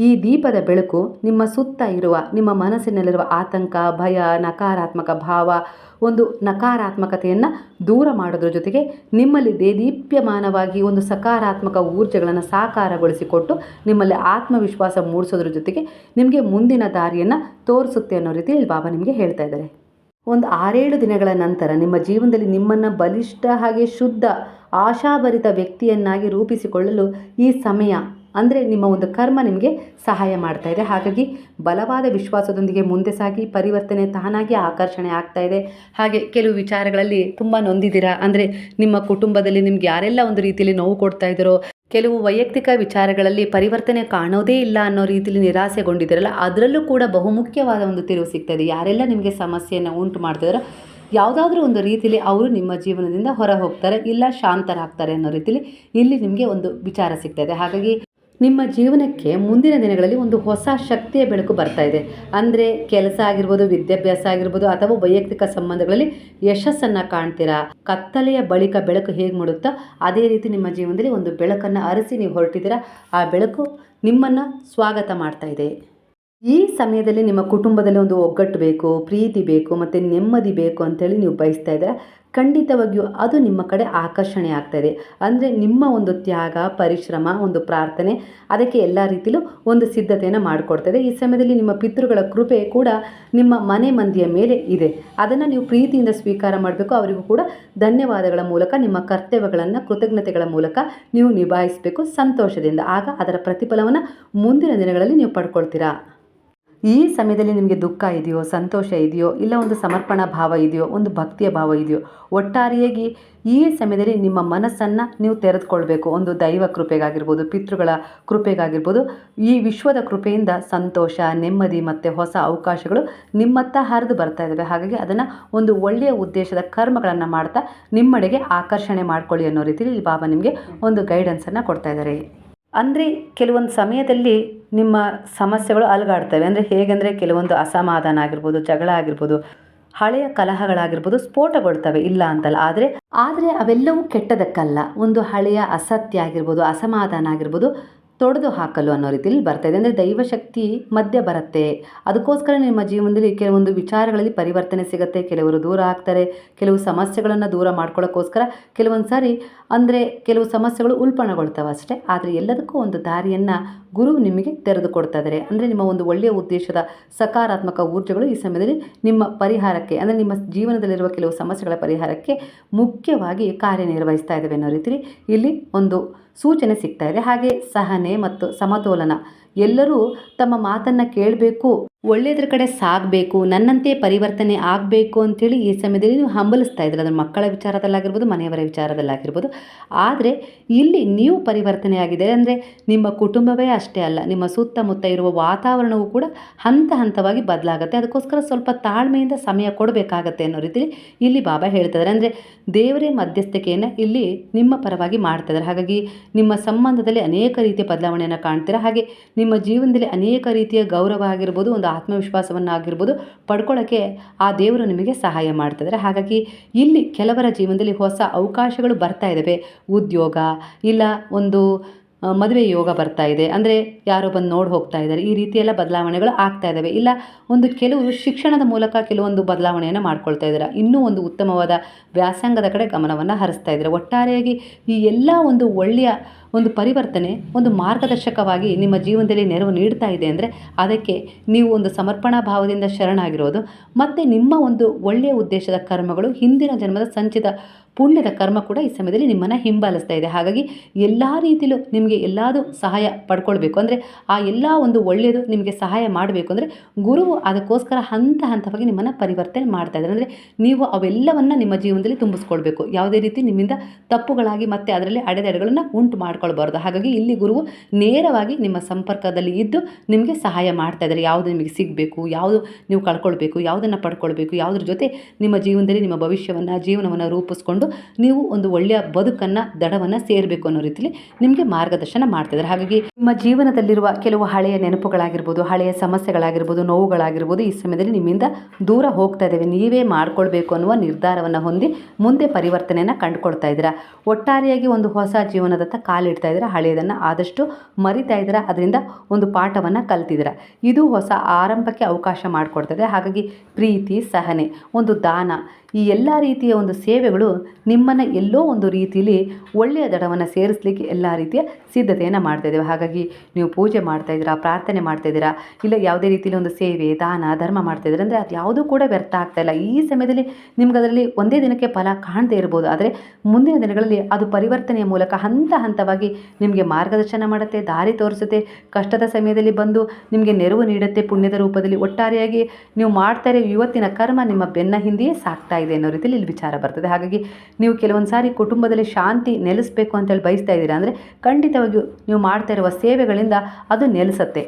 ಈ ದೀಪದ ಬೆಳಕು ನಿಮ್ಮ ಸುತ್ತ ಇರುವ, ನಿಮ್ಮ ಮನಸ್ಸಿನಲ್ಲಿರುವ ಆತಂಕ, ಭಯ, ನಕಾರಾತ್ಮಕ ಭಾವ, ಒಂದು ನಕಾರಾತ್ಮಕತೆಯನ್ನು ದೂರ ಮಾಡೋದ್ರ ಜೊತೆಗೆ ನಿಮ್ಮಲ್ಲಿ ದೇದೀಪ್ಯಮಾನವಾಗಿ ಒಂದು ಸಕಾರಾತ್ಮಕ ಊರ್ಜೆಗಳನ್ನು ಸಾಕಾರಗೊಳಿಸಿಕೊಟ್ಟು ನಿಮ್ಮಲ್ಲಿ ಆತ್ಮವಿಶ್ವಾಸ ಮೂಡಿಸೋದ್ರ ಜೊತೆಗೆ ನಿಮಗೆ ಮುಂದಿನ ದಾರಿಯನ್ನು ತೋರಿಸುತ್ತೆ ಅನ್ನೋ ರೀತಿಯಲ್ಲಿ ಬಾಬಾ ನಿಮಗೆ ಹೇಳ್ತಾ ಇದ್ದಾರೆ. ಒಂದು 6-7 ದಿನಗಳ ನಂತರ ನಿಮ್ಮ ಜೀವನದಲ್ಲಿ ನಿಮ್ಮನ್ನು ಬಲಿಷ್ಠ ಹಾಗೆ ಶುದ್ಧ ಆಶಾಭರಿತ ವ್ಯಕ್ತಿಯನ್ನಾಗಿ ರೂಪಿಸಿಕೊಳ್ಳಲು ಈ ಸಮಯ, ಅಂದರೆ ನಿಮ್ಮ ಒಂದು ಕರ್ಮ ನಿಮಗೆ ಸಹಾಯ ಮಾಡ್ತಾ ಇದೆ. ಹಾಗಾಗಿ ಬಲವಾದ ವಿಶ್ವಾಸದೊಂದಿಗೆ ಮುಂದೆ ಸಾಗಿ ಪರಿವರ್ತನೆ ತಾನಾಗಿ ಆಕರ್ಷಣೆ ಆಗ್ತಾ ಇದೆ. ಹಾಗೆ ಕೆಲವು ವಿಚಾರಗಳಲ್ಲಿ ತುಂಬ ನೊಂದಿದ್ದೀರಾ, ಅಂದರೆ ನಿಮ್ಮ ಕುಟುಂಬದಲ್ಲಿ ನಿಮ್ಗೆ ಯಾರೆಲ್ಲ ಒಂದು ರೀತಿಯಲ್ಲಿ ನೋವು ಕೊಡ್ತಾ ಇದ್ದಾರೋ, ಕೆಲವು ವೈಯಕ್ತಿಕ ವಿಚಾರಗಳಲ್ಲಿ ಪರಿವರ್ತನೆ ಕಾಣೋದೇ ಇಲ್ಲ ಅನ್ನೋ ರೀತಿಯಲ್ಲಿ ನಿರಾಸೆಗೊಂಡಿದ್ದೀರಲ್ಲ, ಅದರಲ್ಲೂ ಕೂಡ ಬಹುಮುಖ್ಯವಾದ ಒಂದು ತಿರುವು ಸಿಗ್ತದೆ. ಯಾರೆಲ್ಲ ನಿಮಗೆ ಸಮಸ್ಯೆಯನ್ನು ಉಂಟು ಮಾಡ್ತಿದ್ದಾರೋ ಯಾವುದಾದ್ರೂ ಒಂದು ರೀತಿಯಲ್ಲಿ ಅವರು ನಿಮ್ಮ ಜೀವನದಿಂದ ಹೊರ ಹೋಗ್ತಾರೆ, ಇಲ್ಲ ಶಾಂತರಾಗ್ತಾರೆ ಅನ್ನೋ ರೀತಿಯಲ್ಲಿ ಇಲ್ಲಿ ನಿಮಗೆ ಒಂದು ವಿಚಾರ ಸಿಗ್ತದೆ. ಹಾಗಾಗಿ ನಿಮ್ಮ ಜೀವನಕ್ಕೆ ಮುಂದಿನ ದಿನಗಳಲ್ಲಿ ಒಂದು ಹೊಸ ಶಕ್ತಿಯ ಬೆಳಕು ಬರ್ತಾ ಇದೆ. ಅಂದರೆ ಕೆಲಸ ಆಗಿರ್ಬೋದು, ವಿದ್ಯಾಭ್ಯಾಸ ಆಗಿರ್ಬೋದು, ಅಥವಾ ವೈಯಕ್ತಿಕ ಸಂಬಂಧಗಳಲ್ಲಿ ಯಶಸ್ಸನ್ನು ಕಾಣ್ತೀರಾ. ಕತ್ತಲೆಯ ಬಳಿಕ ಬೆಳಕು ಹೇಗೆ ಮೂಡುತ್ತೋ ಅದೇ ರೀತಿ ನಿಮ್ಮ ಜೀವನದಲ್ಲಿ ಒಂದು ಬೆಳಕನ್ನು ಅರಸಿ ನೀವು ಹೊರಟಿದ್ದೀರಾ. ಆ ಬೆಳಕು ನಿಮ್ಮನ್ನು ಸ್ವಾಗತ ಮಾಡ್ತಾ ಇದೆ. ಈ ಸಮಯದಲ್ಲಿ ನಿಮ್ಮ ಕುಟುಂಬದಲ್ಲಿ ಒಂದು ಒಗ್ಗಟ್ಟು ಬೇಕು, ಪ್ರೀತಿ ಬೇಕು ಮತ್ತು ನೆಮ್ಮದಿ ಬೇಕು ಅಂತೇಳಿ ನೀವು ಬಯಸ್ತಾ ಇದ್ದೀರಾ. ಖಂಡಿತವಾಗಿಯೂ ಅದು ನಿಮ್ಮ ಕಡೆ ಆಕರ್ಷಣೆ ಆಗ್ತಾಯಿದೆ. ಅಂದರೆ ನಿಮ್ಮ ಒಂದು ತ್ಯಾಗ, ಪರಿಶ್ರಮ, ಒಂದು ಪ್ರಾರ್ಥನೆ ಅದಕ್ಕೆ ಎಲ್ಲ ರೀತಿಯಲ್ಲೂ ಒಂದು ಸಿದ್ಧತೆಯನ್ನು ಮಾಡಿಕೊಡ್ತಾಯಿದೆ. ಈ ಸಮಯದಲ್ಲಿ ನಿಮ್ಮ ಪಿತೃಗಳ ಕೃಪೆ ಕೂಡ ನಿಮ್ಮ ಮನೆ ಮಂದಿಯ ಮೇಲೆ ಇದೆ. ಅದನ್ನು ನೀವು ಪ್ರೀತಿಯಿಂದ ಸ್ವೀಕಾರ ಮಾಡಬೇಕು. ಅವರಿಗೂ ಕೂಡ ಧನ್ಯವಾದಗಳ ಮೂಲಕ, ನಿಮ್ಮ ಕರ್ತವ್ಯಗಳನ್ನು ಕೃತಜ್ಞತೆಗಳ ಮೂಲಕ ನೀವು ನಿಭಾಯಿಸಬೇಕು ಸಂತೋಷದಿಂದ. ಆಗ ಅದರ ಪ್ರತಿಫಲವನ್ನು ಮುಂದಿನ ದಿನಗಳಲ್ಲಿ ನೀವು ಪಡ್ಕೊಳ್ತೀರಾ. ಈ ಸಮಯದಲ್ಲಿ ನಿಮಗೆ ದುಃಖ ಇದೆಯೋ, ಸಂತೋಷ ಇದೆಯೋ, ಇಲ್ಲ ಒಂದು ಸಮರ್ಪಣಾ ಭಾವ ಇದೆಯೋ, ಒಂದು ಭಕ್ತಿಯ ಭಾವ ಇದೆಯೋ, ಒಟ್ಟಾರೆಯಾಗಿ ಈ ಸಮಯದಲ್ಲಿ ನಿಮ್ಮ ಮನಸ್ಸನ್ನು ನೀವು ತೆರೆದುಕೊಳ್ಬೇಕು. ಒಂದು ದೈವ ಕೃಪೆಗಾಗಿರ್ಬೋದು, ಪಿತೃಗಳ ಕೃಪೆಗಾಗಿರ್ಬೋದು, ಈ ವಿಶ್ವದ ಕೃಪೆಯಿಂದ ಸಂತೋಷ, ನೆಮ್ಮದಿ ಮತ್ತು ಹೊಸ ಅವಕಾಶಗಳು ನಿಮ್ಮತ್ತ ಹರಿದು ಬರ್ತಾ ಇದ್ದಾವೆ. ಹಾಗಾಗಿ ಅದನ್ನು ಒಂದು ಒಳ್ಳೆಯ ಉದ್ದೇಶದ ಕರ್ಮಗಳನ್ನು ಮಾಡ್ತಾ ನಿಮ್ಮಡೆಗೆ ಆಕರ್ಷಣೆ ಮಾಡ್ಕೊಳ್ಳಿ ಅನ್ನೋ ರೀತಿಯಲ್ಲಿ ಬಾಬಾ ನಿಮಗೆ ಒಂದು ಗೈಡೆನ್ಸನ್ನು ಕೊಡ್ತಾ ಇದ್ದಾರೆ. ಅಂದರೆ ಕೆಲವೊಂದು ಸಮಯದಲ್ಲಿ ನಿಮ್ಮ ಸಮಸ್ಯೆಗಳು ಅಲುಗಾಡ್ತವೆ. ಅಂದರೆ ಹೇಗೆಂದರೆ ಕೆಲವೊಂದು ಅಸಮಾಧಾನ ಆಗಿರ್ಬೋದು, ಜಗಳ ಆಗಿರ್ಬೋದು, ಹಳೆಯ ಕಲಹಗಳಾಗಿರ್ಬೋದು ಸ್ಫೋಟಗೊಳ್ತವೆ, ಇಲ್ಲ ಅಂತಲ್ಲ. ಆದರೆ ಅವೆಲ್ಲವೂ ಕೆಟ್ಟದಕ್ಕಲ್ಲ. ಒಂದು ಹಳೆಯ ಅಸತ್ಯ ಆಗಿರ್ಬೋದು, ಅಸಮಾಧಾನ ಆಗಿರ್ಬೋದು ತೊಡೆದು ಹಾಕಲು ಅನ್ನೋ ರೀತಿಯಲ್ಲಿ ಬರ್ತಾ ಇದೆ. ಅಂದರೆ ದೈವಶಕ್ತಿ ಮಧ್ಯೆ ಬರುತ್ತೆ. ಅದಕ್ಕೋಸ್ಕರ ನಿಮ್ಮ ಜೀವನದಲ್ಲಿ ಕೆಲವೊಂದು ವಿಚಾರಗಳಲ್ಲಿ ಪರಿವರ್ತನೆ ಸಿಗುತ್ತೆ. ಕೆಲವರು ದೂರ ಆಗ್ತಾರೆ. ಕೆಲವು ಸಮಸ್ಯೆಗಳನ್ನು ದೂರ ಮಾಡ್ಕೊಳ್ಳೋಕ್ಕೋಸ್ಕರ ಕೆಲವೊಂದು ಸಾರಿ ಅಂದರೆ ಕೆಲವು ಸಮಸ್ಯೆಗಳು ಉಲ್ಪಣಗೊಳ್ತವೆ ಅಷ್ಟೇ. ಆದರೆ ಎಲ್ಲದಕ್ಕೂ ಒಂದು ದಾರಿಯನ್ನು ಗುರು ನಿಮಗೆ ತೆರೆದು ಕೊಡ್ತಾ ಇದ್ದಾರೆ. ಅಂದರೆ ನಿಮ್ಮ ಒಂದು ಒಳ್ಳೆಯ ಉದ್ದೇಶದ ಸಕಾರಾತ್ಮಕ ಊರ್ಜೆಗಳು ಈ ಸಮಯದಲ್ಲಿ ನಿಮ್ಮ ಪರಿಹಾರಕ್ಕೆ, ಅಂದರೆ ನಿಮ್ಮ ಜೀವನದಲ್ಲಿರುವ ಕೆಲವು ಸಮಸ್ಯೆಗಳ ಪರಿಹಾರಕ್ಕೆ ಮುಖ್ಯವಾಗಿ ಕಾರ್ಯನಿರ್ವಹಿಸ್ತಾ ಇದ್ದಾವೆ ಅನ್ನೋ ರೀತಿಯಲ್ಲಿ ಇಲ್ಲಿ ಒಂದು ಸೂಚನೆ ಸಿಗ್ತಾ ಇದೆ. ಹಾಗೆ ಸಹನೆ ಮತ್ತು ಸಮತೋಲನ, ಎಲ್ಲರೂ ತಮ್ಮ ಮಾತನ್ನು ಕೇಳಬೇಕು, ಒಳ್ಳೆಯದ್ರ ಕಡೆ ಸಾಗಬೇಕು, ನನ್ನಂತೆ ಪರಿವರ್ತನೆ ಆಗಬೇಕು ಅಂಥೇಳಿ ಈ ಸಮಯದಲ್ಲಿ ನೀವು ಹಂಬಲಿಸ್ತಾ ಇದ್ದೀರ. ಅದರ ಮಕ್ಕಳ ವಿಚಾರದಲ್ಲಾಗಿರ್ಬೋದು, ಮನೆಯವರ ವಿಚಾರದಲ್ಲಾಗಿರ್ಬೋದು. ಆದರೆ ಇಲ್ಲಿ ನೀವು ಪರಿವರ್ತನೆ ಆಗಿದೆ ಅಂದರೆ ನಿಮ್ಮ ಕುಟುಂಬವೇ ಅಷ್ಟೇ ಅಲ್ಲ, ನಿಮ್ಮ ಸುತ್ತಮುತ್ತ ಇರುವ ವಾತಾವರಣವೂ ಕೂಡ ಹಂತ ಹಂತವಾಗಿ ಬದಲಾಗುತ್ತೆ. ಅದಕ್ಕೋಸ್ಕರ ಸ್ವಲ್ಪ ತಾಳ್ಮೆಯಿಂದ ಸಮಯ ಕೊಡಬೇಕಾಗತ್ತೆ ಅನ್ನೋ ರೀತಿಯಲ್ಲಿ ಇಲ್ಲಿ ಬಾಬಾ ಹೇಳ್ತಿದ್ದಾರೆ. ಅಂದರೆ ದೇವರೇ ಮಧ್ಯಸ್ಥಿಕೆಯನ್ನು ಇಲ್ಲಿ ನಿಮ್ಮ ಪರವಾಗಿ ಮಾಡ್ತಿದ್ದಾರೆ. ಹಾಗಾಗಿ ನಿಮ್ಮ ಸಂಬಂಧದಲ್ಲಿ ಅನೇಕ ರೀತಿಯ ಬದಲಾವಣೆಯನ್ನು ಕಾಣ್ತೀರಾ. ಹಾಗೆ ನಿಮ್ಮ ಜೀವನದಲ್ಲಿ ಅನೇಕ ರೀತಿಯ ಗೌರವ ಆಗಿರ್ಬೋದು, ಒಂದು ಆತ್ಮವಿಶ್ವಾಸವನ್ನು ಆಗಿರ್ಬೋದು ಪಡ್ಕೊಳ್ಳೋಕ್ಕೆ ಆ ದೇವರು ನಿಮಗೆ ಸಹಾಯ ಮಾಡ್ತಿದ್ದಾರೆ. ಹಾಗಾಗಿ ಇಲ್ಲಿ ಕೆಲವರ ಜೀವನದಲ್ಲಿ ಹೊಸ ಅವಕಾಶಗಳು ಬರ್ತಾ ಇದ್ದಾವೆ. ಉದ್ಯೋಗ ಇಲ್ಲ ಒಂದು ಮದುವೆ ಯೋಗ ಬರ್ತಾ ಇದೆ, ಅಂದರೆ ಯಾರೋ ಬಂದು ನೋಡಿ ಹೋಗ್ತಾ ಇದ್ದಾರೆ, ಈ ರೀತಿಯೆಲ್ಲ ಬದಲಾವಣೆಗಳು ಆಗ್ತಾ ಇದ್ದಾವೆ. ಇಲ್ಲ ಒಂದು ಕೆಲವು ಶಿಕ್ಷಣದ ಮೂಲಕ ಕೆಲವೊಂದು ಬದಲಾವಣೆಯನ್ನು ಮಾಡ್ಕೊಳ್ತಾ ಇದ್ದಾರೆ. ಇನ್ನೂ ಒಂದು ಉತ್ತಮವಾದ ವ್ಯಾಸಂಗದ ಕಡೆ ಗಮನವನ್ನು ಹರಿಸ್ತಾ ಇದ್ದಾರೆ. ಒಟ್ಟಾರೆಯಾಗಿ ಈ ಎಲ್ಲ ಒಂದು ಒಳ್ಳೆಯ ಒಂದು ಪರಿವರ್ತನೆ ಒಂದು ಮಾರ್ಗದರ್ಶಕವಾಗಿ ನಿಮ್ಮ ಜೀವನದಲ್ಲಿ ನೆರವು ನೀಡ್ತಾ ಇದೆ. ಅಂದರೆ ಅದಕ್ಕೆ ನೀವು ಒಂದು ಸಮರ್ಪಣಾ ಭಾವದಿಂದ ಶರಣಾಗಿರೋದು ಮತ್ತು ನಿಮ್ಮ ಒಂದು ಒಳ್ಳೆಯ ಉದ್ದೇಶದ ಕರ್ಮಗಳು, ಹಿಂದಿನ ಜನ್ಮದ ಸಂಚಿತ ಪುಣ್ಯದ ಕರ್ಮ ಕೂಡ ಈ ಸಮಯದಲ್ಲಿ ನಿಮ್ಮನ್ನು ಹಿಂಬಾಲಿಸ್ತಾ ಇದೆ. ಹಾಗಾಗಿ ಎಲ್ಲ ರೀತಿಯಲ್ಲೂ ನಿಮಗೆ ಎಲ್ಲದೂ ಸಹಾಯ ಪಡ್ಕೊಳ್ಬೇಕು, ಅಂದರೆ ಆ ಎಲ್ಲ ಒಂದು ಒಳ್ಳೆಯದು ನಿಮಗೆ ಸಹಾಯ ಮಾಡಬೇಕು ಅಂದರೆ ಗುರುವು ಅದಕ್ಕೋಸ್ಕರ ಹಂತ ಹಂತವಾಗಿ ನಿಮ್ಮನ್ನು ಪರಿವರ್ತನೆ ಮಾಡ್ತಾ ಇದ್ದಾರೆ. ಅಂದರೆ ನೀವು ಅವೆಲ್ಲವನ್ನು ನಿಮ್ಮ ಜೀವನದಲ್ಲಿ ತುಂಬಿಸ್ಕೊಳ್ಬೇಕು. ಯಾವುದೇ ರೀತಿ ನಿಮ್ಮಿಂದ ತಪ್ಪುಗಳಾಗಿ ಮತ್ತೆ ಅದರಲ್ಲಿ ಅಡೆತಡೆಗಳನ್ನು ಉಂಟು ಮಾಡ್ಕೊಳ್ಬಾರ್ದು. ಹಾಗಾಗಿ ಇಲ್ಲಿ ಗುರುವು ನೇರವಾಗಿ ನಿಮ್ಮ ಸಂಪರ್ಕದಲ್ಲಿ ಇದ್ದು ನಿಮಗೆ ಸಹಾಯ ಮಾಡ್ತಾ ಇದ್ದಾರೆ. ಯಾವುದು ನಿಮಗೆ ಸಿಗಬೇಕು, ಯಾವುದು ನೀವು ಕಳ್ಕೊಳ್ಬೇಕು, ಯಾವುದನ್ನು ಪಡ್ಕೊಳ್ಬೇಕು, ಯಾವುದ್ರ ಜೊತೆ ನಿಮ್ಮ ಜೀವನದಲ್ಲಿ ನಿಮ್ಮ ಭವಿಷ್ಯವನ್ನು ಜೀವನವನ್ನು ರೂಪಿಸ್ಕೊಂಡು ನೀವು ಒಂದು ಒಳ್ಳೆಯ ಬದುಕನ್ನು ದಡವನ್ನು ಸೇರಬೇಕು ಅನ್ನೋ ರೀತಿಯಲ್ಲಿ ನಿಮಗೆ ಮಾರ್ಗದರ್ಶನ ಮಾಡ್ತಿದ್ದಾರೆ. ಹಾಗಾಗಿ ನಿಮ್ಮ ಜೀವನದಲ್ಲಿರುವ ಕೆಲವು ಹಳೆಯ ನೆನಪುಗಳಾಗಿರ್ಬೋದು, ಹಳೆಯ ಸಮಸ್ಯೆಗಳಾಗಿರ್ಬೋದು, ನೋವುಗಳಾಗಿರ್ಬೋದು ಈ ಸಮಯದಲ್ಲಿ ನಿಮ್ಮಿಂದ ದೂರ ಹೋಗ್ತಾ ಇದ್ದೇವೆ. ನೀವೇ ಮಾಡ್ಕೊಳ್ಬೇಕು ಅನ್ನುವ ನಿರ್ಧಾರವನ್ನು ಹೊಂದಿ ಮುಂದೆ ಪರಿವರ್ತನೆಯನ್ನು ಕಂಡುಕೊಳ್ತಾ ಇದ್ದೀರಾ. ಒಟ್ಟಾರೆಯಾಗಿ ಒಂದು ಹೊಸ ಜೀವನದತ್ತ ಕಾಲಿಡ್ತಾ ಇದ್ದೀರಾ. ಹಳೆಯದನ್ನು ಆದಷ್ಟು ಮರಿತಾ ಇದ್ದೀರಾ. ಅದರಿಂದ ಒಂದು ಪಾಠವನ್ನು ಕಲ್ತಿದ್ದೀರಾ. ಇದು ಹೊಸ ಆರಂಭಕ್ಕೆ ಅವಕಾಶ ಮಾಡಿಕೊಡ್ತದೆ. ಹಾಗಾಗಿ ಪ್ರೀತಿ, ಸಹನೆ, ಒಂದು ದಾನ, ಈ ಎಲ್ಲ ರೀತಿಯ ಒಂದು ಸೇವೆಗಳು ನಿಮ್ಮನ್ನು ಎಲ್ಲೋ ಒಂದು ರೀತಿಯಲ್ಲಿ ಒಳ್ಳೆಯ ದಡವನ್ನು ಸೇರಿಸಲಿಕ್ಕೆ ಎಲ್ಲ ರೀತಿಯ ಸಿದ್ಧತೆಯನ್ನು ಮಾಡ್ತಾಯಿದ್ದೇವೆ. ಹಾಗಾಗಿ ನೀವು ಪೂಜೆ ಮಾಡ್ತಾಯಿದ್ದೀರಾ, ಪ್ರಾರ್ಥನೆ ಮಾಡ್ತಾಯಿದ್ದೀರಾ, ಇಲ್ಲ ಯಾವುದೇ ರೀತಿಯಲ್ಲಿ ಒಂದು ಸೇವೆ, ದಾನ, ಧರ್ಮ ಮಾಡ್ತಾಯಿದ್ದೀರಾ ಅಂದರೆ ಅದು ಯಾವುದೂ ಕೂಡ ವ್ಯರ್ಥ ಆಗ್ತಾಯಿಲ್ಲ. ಈ ಸಮಯದಲ್ಲಿ ನಿಮ್ಗೆ ಅದರಲ್ಲಿ ಒಂದೇ ದಿನಕ್ಕೆ ಫಲ ಕಾಣದೇ ಇರ್ಬೋದು, ಆದರೆ ಮುಂದಿನ ದಿನಗಳಲ್ಲಿ ಅದು ಪರಿವರ್ತನೆಯ ಮೂಲಕ ಹಂತ ಹಂತವಾಗಿ ನಿಮಗೆ ಮಾರ್ಗದರ್ಶನ ಮಾಡುತ್ತೆ, ದಾರಿ ತೋರಿಸುತ್ತೆ, ಕಷ್ಟದ ಸಮಯದಲ್ಲಿ ಬಂದು ನಿಮಗೆ ನೆರವು ನೀಡುತ್ತೆ ಪುಣ್ಯದ ರೂಪದಲ್ಲಿ. ಒಟ್ಟಾರೆಯಾಗಿ ನೀವು ಮಾಡ್ತಾರೆ ಇವತ್ತಿನ ಕರ್ಮ ನಿಮ್ಮ ಬೆನ್ನ ಹಿಂದೆಯೇ ಸಾಕ್ತಾ ಇದೆ ಅನ್ನೋ ರೀತಿಯಲ್ಲಿ ಇಲ್ಲಿ ವಿಚಾರ ಬರ್ತದೆ. ಹಾಗಾಗಿ ನೀವು ಕೆಲವೊಂದು ಸಾರಿ ಕುಟುಂಬದಲ್ಲಿ ಶಾಂತಿ ನೆಲೆಸಬೇಕು ಅಂತೇಳಿ ಬಯಸ್ತಾ ಇದ್ದೀರಾ ಅಂದರೆ ಖಂಡಿತವಾಗಿಯೂ ನೀವು ಮಾಡ್ತಾ ಇರುವ ಸೇವೆಗಳಿಂದ ಅದು ನೆಲೆಸುತ್ತೆ.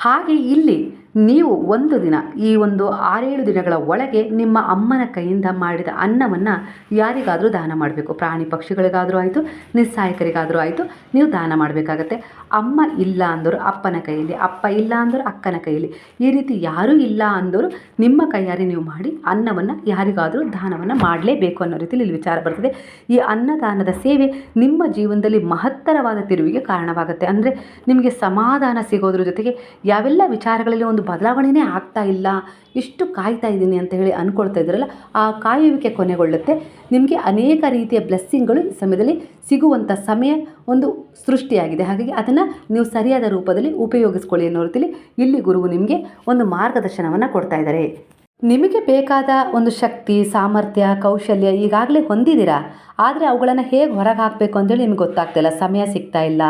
ಹಾಗೆ ಇಲ್ಲಿ ನೀವು ಒಂದು ದಿನ ಈ ಒಂದು 6-7 ದಿನಗಳ ಒಳಗೆ ನಿಮ್ಮ ಅಮ್ಮನ ಕೈಯಿಂದ ಮಾಡಿದ ಅನ್ನವನ್ನು ಯಾರಿಗಾದರೂ ದಾನ ಮಾಡಬೇಕು. ಪ್ರಾಣಿ ಪಕ್ಷಿಗಳಿಗಾದರೂ ಆಯಿತು, ನಿಸ್ಸಹಾಯಕರಿಗಾದರೂ ಆಯಿತು, ನೀವು ದಾನ ಮಾಡಬೇಕಾಗತ್ತೆ. ಅಮ್ಮ ಇಲ್ಲ ಅಂದವರು ಅಪ್ಪನ ಕೈಯಲ್ಲಿ, ಅಪ್ಪ ಇಲ್ಲ ಅಂದರು ಅಕ್ಕನ ಕೈಯಲ್ಲಿ, ಈ ರೀತಿ ಯಾರೂ ಇಲ್ಲ ಅಂದವರು ನಿಮ್ಮ ಕೈಯಾರೆ ನೀವು ಮಾಡಿ ಅನ್ನವನ್ನು ಯಾರಿಗಾದರೂ ದಾನವನ್ನು ಮಾಡಲೇಬೇಕು ಅನ್ನೋ ರೀತಿಯಲ್ಲಿ ಇಲ್ಲಿ ವಿಚಾರ ಬರ್ತದೆ. ಈ ಅನ್ನದಾನದ ಸೇವೆ ನಿಮ್ಮ ಜೀವನದಲ್ಲಿ ಮಹತ್ತರವಾದ ತಿರುವಿಗೆ ಕಾರಣವಾಗುತ್ತೆ. ಅಂದರೆ ನಿಮಗೆ ಸಮಾಧಾನ ಸಿಗೋದ್ರ ಜೊತೆಗೆ ಯಾವೆಲ್ಲ ವಿಚಾರಗಳಲ್ಲಿ ಒಂದು ಬದಲಾವಣೆಯೇ ಆಗ್ತಾ ಇಲ್ಲ, ಇಷ್ಟು ಕಾಯ್ತಾ ಇದ್ದೀನಿ ಅಂತ ಹೇಳಿ ಅಂದ್ಕೊಳ್ತಾ ಇದ್ದೀರಲ್ಲ, ಆ ಕಾಯುವಿಕೆ ಕೊನೆಗೊಳ್ಳುತ್ತೆ. ನಿಮಗೆ ಅನೇಕ ರೀತಿಯ ಬ್ಲೆಸ್ಸಿಂಗ್ಗಳು ಈ ಸಮಯದಲ್ಲಿ ಸಿಗುವಂಥ ಸಮಯ ಒಂದು ಸೃಷ್ಟಿಯಾಗಿದೆ. ಹಾಗಾಗಿ ಅದನ್ನು ನೀವು ಸರಿಯಾದ ರೂಪದಲ್ಲಿ ಉಪಯೋಗಿಸ್ಕೊಳ್ಳಿ ಅನ್ನೋ ರೀತಿಯಲ್ಲಿ ಇಲ್ಲಿ ಗುರುವು ನಿಮಗೆ ಒಂದು ಮಾರ್ಗದರ್ಶನವನ್ನು ಕೊಡ್ತಾ ಇದ್ದಾರೆ. ನಿಮಗೆ ಬೇಕಾದ ಒಂದು ಶಕ್ತಿ, ಸಾಮರ್ಥ್ಯ, ಕೌಶಲ್ಯ ಈಗಾಗಲೇ ಹೊಂದಿದ್ದೀರಾ. ಆದರೆ ಅವುಗಳನ್ನು ಹೇಗೆ ಹೊರಗೆ ಹಾಕಬೇಕು ಅಂತೇಳಿ ನಿಮ್ಗೆ ಗೊತ್ತಾಗ್ತಾಯಿಲ್ಲ. ಸಮಯ ಸಿಗ್ತಾ ಇಲ್ಲ,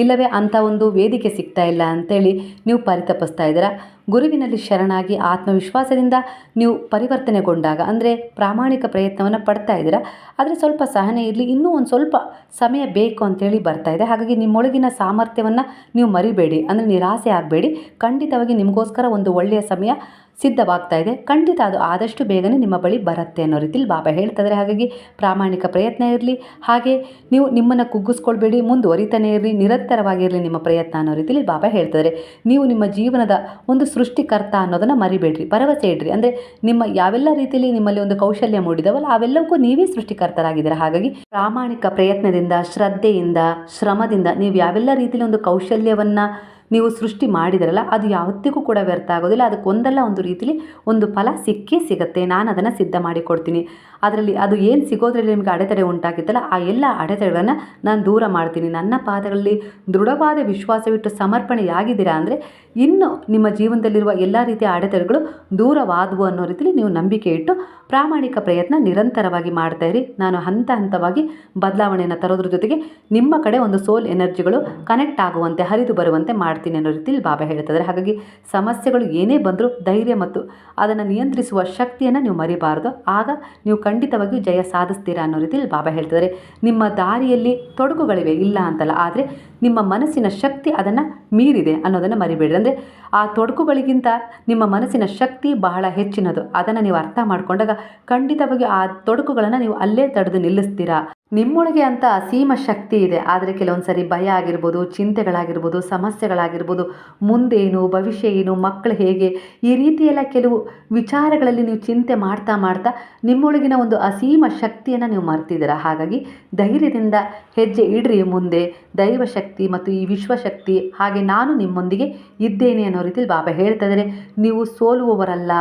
ಇಲ್ಲವೇ ಅಂಥ ಒಂದು ವೇದಿಕೆ ಸಿಗ್ತಾ ಇಲ್ಲ ಅಂಥೇಳಿ ನೀವು ಪರಿತಪಿಸ್ತಾ ಇದ್ದೀರಾ. ಗುರುವಿನಲ್ಲಿ ಶರಣಾಗಿ ಆತ್ಮವಿಶ್ವಾಸದಿಂದ ನೀವು ಪರಿವರ್ತನೆಗೊಂಡಾಗ ಅಂದರೆ ಪ್ರಾಮಾಣಿಕ ಪ್ರಯತ್ನವನ್ನು ಪಡ್ತಾ ಇದ್ದೀರಾ. ಆದರೆ ಸ್ವಲ್ಪ ಸಹನೆ ಇರಲಿ, ಇನ್ನೂ ಒಂದು ಸ್ವಲ್ಪ ಸಮಯ ಬೇಕು ಅಂತೇಳಿ ಬರ್ತಾ ಇದೆ. ಹಾಗಾಗಿ ನಿಮ್ಮೊಳಗಿನ ಸಾಮರ್ಥ್ಯವನ್ನು ನೀವು ಮರಿಬೇಡಿ, ಅಂದರೆ ನಿರಾಸೆ ಆಗಬೇಡಿ. ಖಂಡಿತವಾಗಿ ನಿಮಗೋಸ್ಕರ ಒಂದು ಒಳ್ಳೆಯ ಸಮಯ ಸಿದ್ಧವಾಗ್ತಾ ಇದೆ. ಖಂಡಿತ ಅದು ಆದಷ್ಟು ಬೇಗನೆ ನಿಮ್ಮ ಬಳಿ ಬರುತ್ತೆ ಅನ್ನೋ ರೀತಿಲಿ ಬಾಬಾ ಹೇಳ್ತಾ ಇದ್ದಾರೆ. ಹಾಗಾಗಿ ಪ್ರಾಮಾಣಿಕ ಪ್ರಯತ್ನ ಇರಲಿ, ಹಾಗೆ ನೀವು ನಿಮ್ಮನ್ನು ಕುಗ್ಗಿಸ್ಕೊಳ್ಬೇಡಿ, ಮುಂದುವರಿತಾನೆ ಇರಲಿ, ನಿರಂತರವಾಗಿರಲಿ ನಿಮ್ಮ ಪ್ರಯತ್ನ ಅನ್ನೋ ರೀತಿಲಿ ಬಾಬಾ ಹೇಳ್ತಾರೆ. ನೀವು ನಿಮ್ಮ ಜೀವನದ ಒಂದು ಸೃಷ್ಟಿಕರ್ತ ಅನ್ನೋದನ್ನು ಮರಿಬೇಡ್ರಿ, ಭರವಸೆ ಇಡ್ರಿ. ಅಂದರೆ ನಿಮ್ಮ ಯಾವೆಲ್ಲ ರೀತಿಯಲ್ಲಿ ನಿಮ್ಮಲ್ಲಿ ಒಂದು ಕೌಶಲ್ಯ ಮೂಡಿದವಲ್ಲ ಅವೆಲ್ಲವಕ್ಕೂ ನೀವೇ ಸೃಷ್ಟಿಕರ್ತರಾಗಿದ್ದೀರಾ. ಹಾಗಾಗಿ ಪ್ರಾಮಾಣಿಕ ಪ್ರಯತ್ನದಿಂದ, ಶ್ರದ್ಧೆಯಿಂದ, ಶ್ರಮದಿಂದ ನೀವು ಯಾವೆಲ್ಲ ರೀತಿಯಲ್ಲಿ ಒಂದು ಕೌಶಲ್ಯವನ್ನು ನೀವು ಸೃಷ್ಟಿ ಮಾಡಿದಿರಲ್ಲ ಅದು ಯಾವತ್ತಿಗೂ ಕೂಡ ವ್ಯರ್ಥ ಆಗೋದಿಲ್ಲ. ಅದಕ್ಕೊಂದಲ್ಲ ಒಂದು ರೀತಿಲಿ ಒಂದು ಫಲ ಸಿಕ್ಕೇ ಸಿಗುತ್ತೆ. ನಾನು ಅದನ್ನು ಸಿದ್ಧ ಮಾಡಿಕೊಡ್ತೀನಿ. ಅದರಲ್ಲಿ ಅದು ಏನು ಸಿಗೋದ್ರಲ್ಲಿ ನಿಮಗೆ ಅಡೆತಡೆ ಉಂಟಾಗಿತ್ತಲ್ಲ ಆ ಎಲ್ಲ ಅಡೆತಡೆಗಳನ್ನು ನಾನು ದೂರ ಮಾಡ್ತೀನಿ. ನನ್ನ ಪಾದಗಳಲ್ಲಿ ದೃಢವಾದ ವಿಶ್ವಾಸವಿಟ್ಟು ಸಮರ್ಪಣೆಯಾಗಿದ್ದೀರಾ ಅಂದರೆ ಇನ್ನು ನಿಮ್ಮ ಜೀವನದಲ್ಲಿರುವ ಎಲ್ಲ ರೀತಿಯ ಅಡೆತಡೆಗಳು ದೂರವಾದವು ಅನ್ನೋ ರೀತಿಲಿ ನೀವು ನಂಬಿಕೆ ಇಟ್ಟು ಪ್ರಾಮಾಣಿಕ ಪ್ರಯತ್ನ ನಿರಂತರವಾಗಿ ಮಾಡ್ತಾ ಇರಿ. ನಾನು ಹಂತ ಹಂತವಾಗಿ ಬದಲಾವಣೆಯನ್ನು ತರೋದ್ರ ಜೊತೆಗೆ ನಿಮ್ಮ ಕಡೆ ಒಂದು ಸೋಲ್ ಎನರ್ಜಿಗಳು ಕನೆಕ್ಟ್ ಆಗುವಂತೆ, ಹರಿದು ಬರುವಂತೆ ಮಾಡ್ತೀನಿ ಅನ್ನೋ ರೀತಿಯಲ್ಲಿ ಬಾಬಾ ಹೇಳ್ತಿದ್ದಾರೆ. ಹಾಗಾಗಿ ಸಮಸ್ಯೆಗಳು ಏನೇ ಬಂದರೂ ಧೈರ್ಯ ಮತ್ತು ಅದನ್ನು ನಿಯಂತ್ರಿಸುವ ಶಕ್ತಿಯನ್ನು ನೀವು ಮರಿಬಾರ್ದು. ಆಗ ನೀವು ಖಂಡಿತವಾಗಿಯೂ ಜಯ ಸಾಧಿಸ್ತೀರಾ ಅನ್ನೋ ರೀತಿಯಲ್ಲಿ ಬಾಬಾ ಹೇಳ್ತಿದ್ದಾರೆ. ನಿಮ್ಮ ದಾರಿಯಲ್ಲಿ ತೊಡಕುಗಳಿವೆ, ಇಲ್ಲ ಅಂತಲ್ಲ, ಆದರೆ ನಿಮ್ಮ ಮನಸ್ಸಿನ ಶಕ್ತಿ ಅದನ್ನು ಮೀರಿದೆ ಅನ್ನೋದನ್ನು ಮರಿಬೇಡ್ರಿ. ಅಂದರೆ ಆ ತೊಡಕುಗಳಿಗಿಂತ ನಿಮ್ಮ ಮನಸ್ಸಿನ ಶಕ್ತಿ ಬಹಳ ಹೆಚ್ಚಿನದು. ಅದನ್ನು ನೀವು ಅರ್ಥ ಮಾಡಿಕೊಂಡಾಗ ಖಂಡಿತವಾಗಿ ಆ ತೊಡಕುಗಳನ್ನು ನೀವು ಅಲ್ಲೇ ತಡೆದು ನಿಲ್ಲಿಸ್ತೀರಾ. ನಿಮ್ಮೊಳಗೆ ಅಂತ ಅಸೀಮ ಶಕ್ತಿ ಇದೆ, ಆದರೆ ಕೆಲವೊಂದು ಸರಿ ಭಯ ಆಗಿರ್ಬೋದು, ಚಿಂತೆಗಳಾಗಿರ್ಬೋದು, ಸಮಸ್ಯೆಗಳಾಗಿರ್ಬೋದು, ಮುಂದೇನು, ಭವಿಷ್ಯ ಏನು, ಮಕ್ಕಳು ಹೇಗೆ, ಈ ರೀತಿಯೆಲ್ಲ ಕೆಲವು ವಿಚಾರಗಳಲ್ಲಿ ನೀವು ಚಿಂತೆ ಮಾಡ್ತಾ ಮಾಡ್ತಾ ನಿಮ್ಮೊಳಗಿನ ಒಂದು ಅಸೀಮ ಶಕ್ತಿಯನ್ನು ನೀವು ಮರ್ತಿದ್ದೀರಾ. ಹಾಗಾಗಿ ಧೈರ್ಯದಿಂದ ಹೆಜ್ಜೆ ಇಡ್ರಿ ಮುಂದೆ. ದೈವಶಕ್ತಿ ಮತ್ತು ಈ ವಿಶ್ವಶಕ್ತಿ ಹಾಗೆ ನಾನು ನಿಮ್ಮೊಂದಿಗೆ ಇದ್ದೇನೆ ಅನ್ನೋ ರೀತಿಯಲ್ಲಿ ಬಾಬಾ ಹೇಳ್ತಾ ಇದ್ದಾರೆ. ನೀವು ಸೋಲುವವರಲ್ಲ,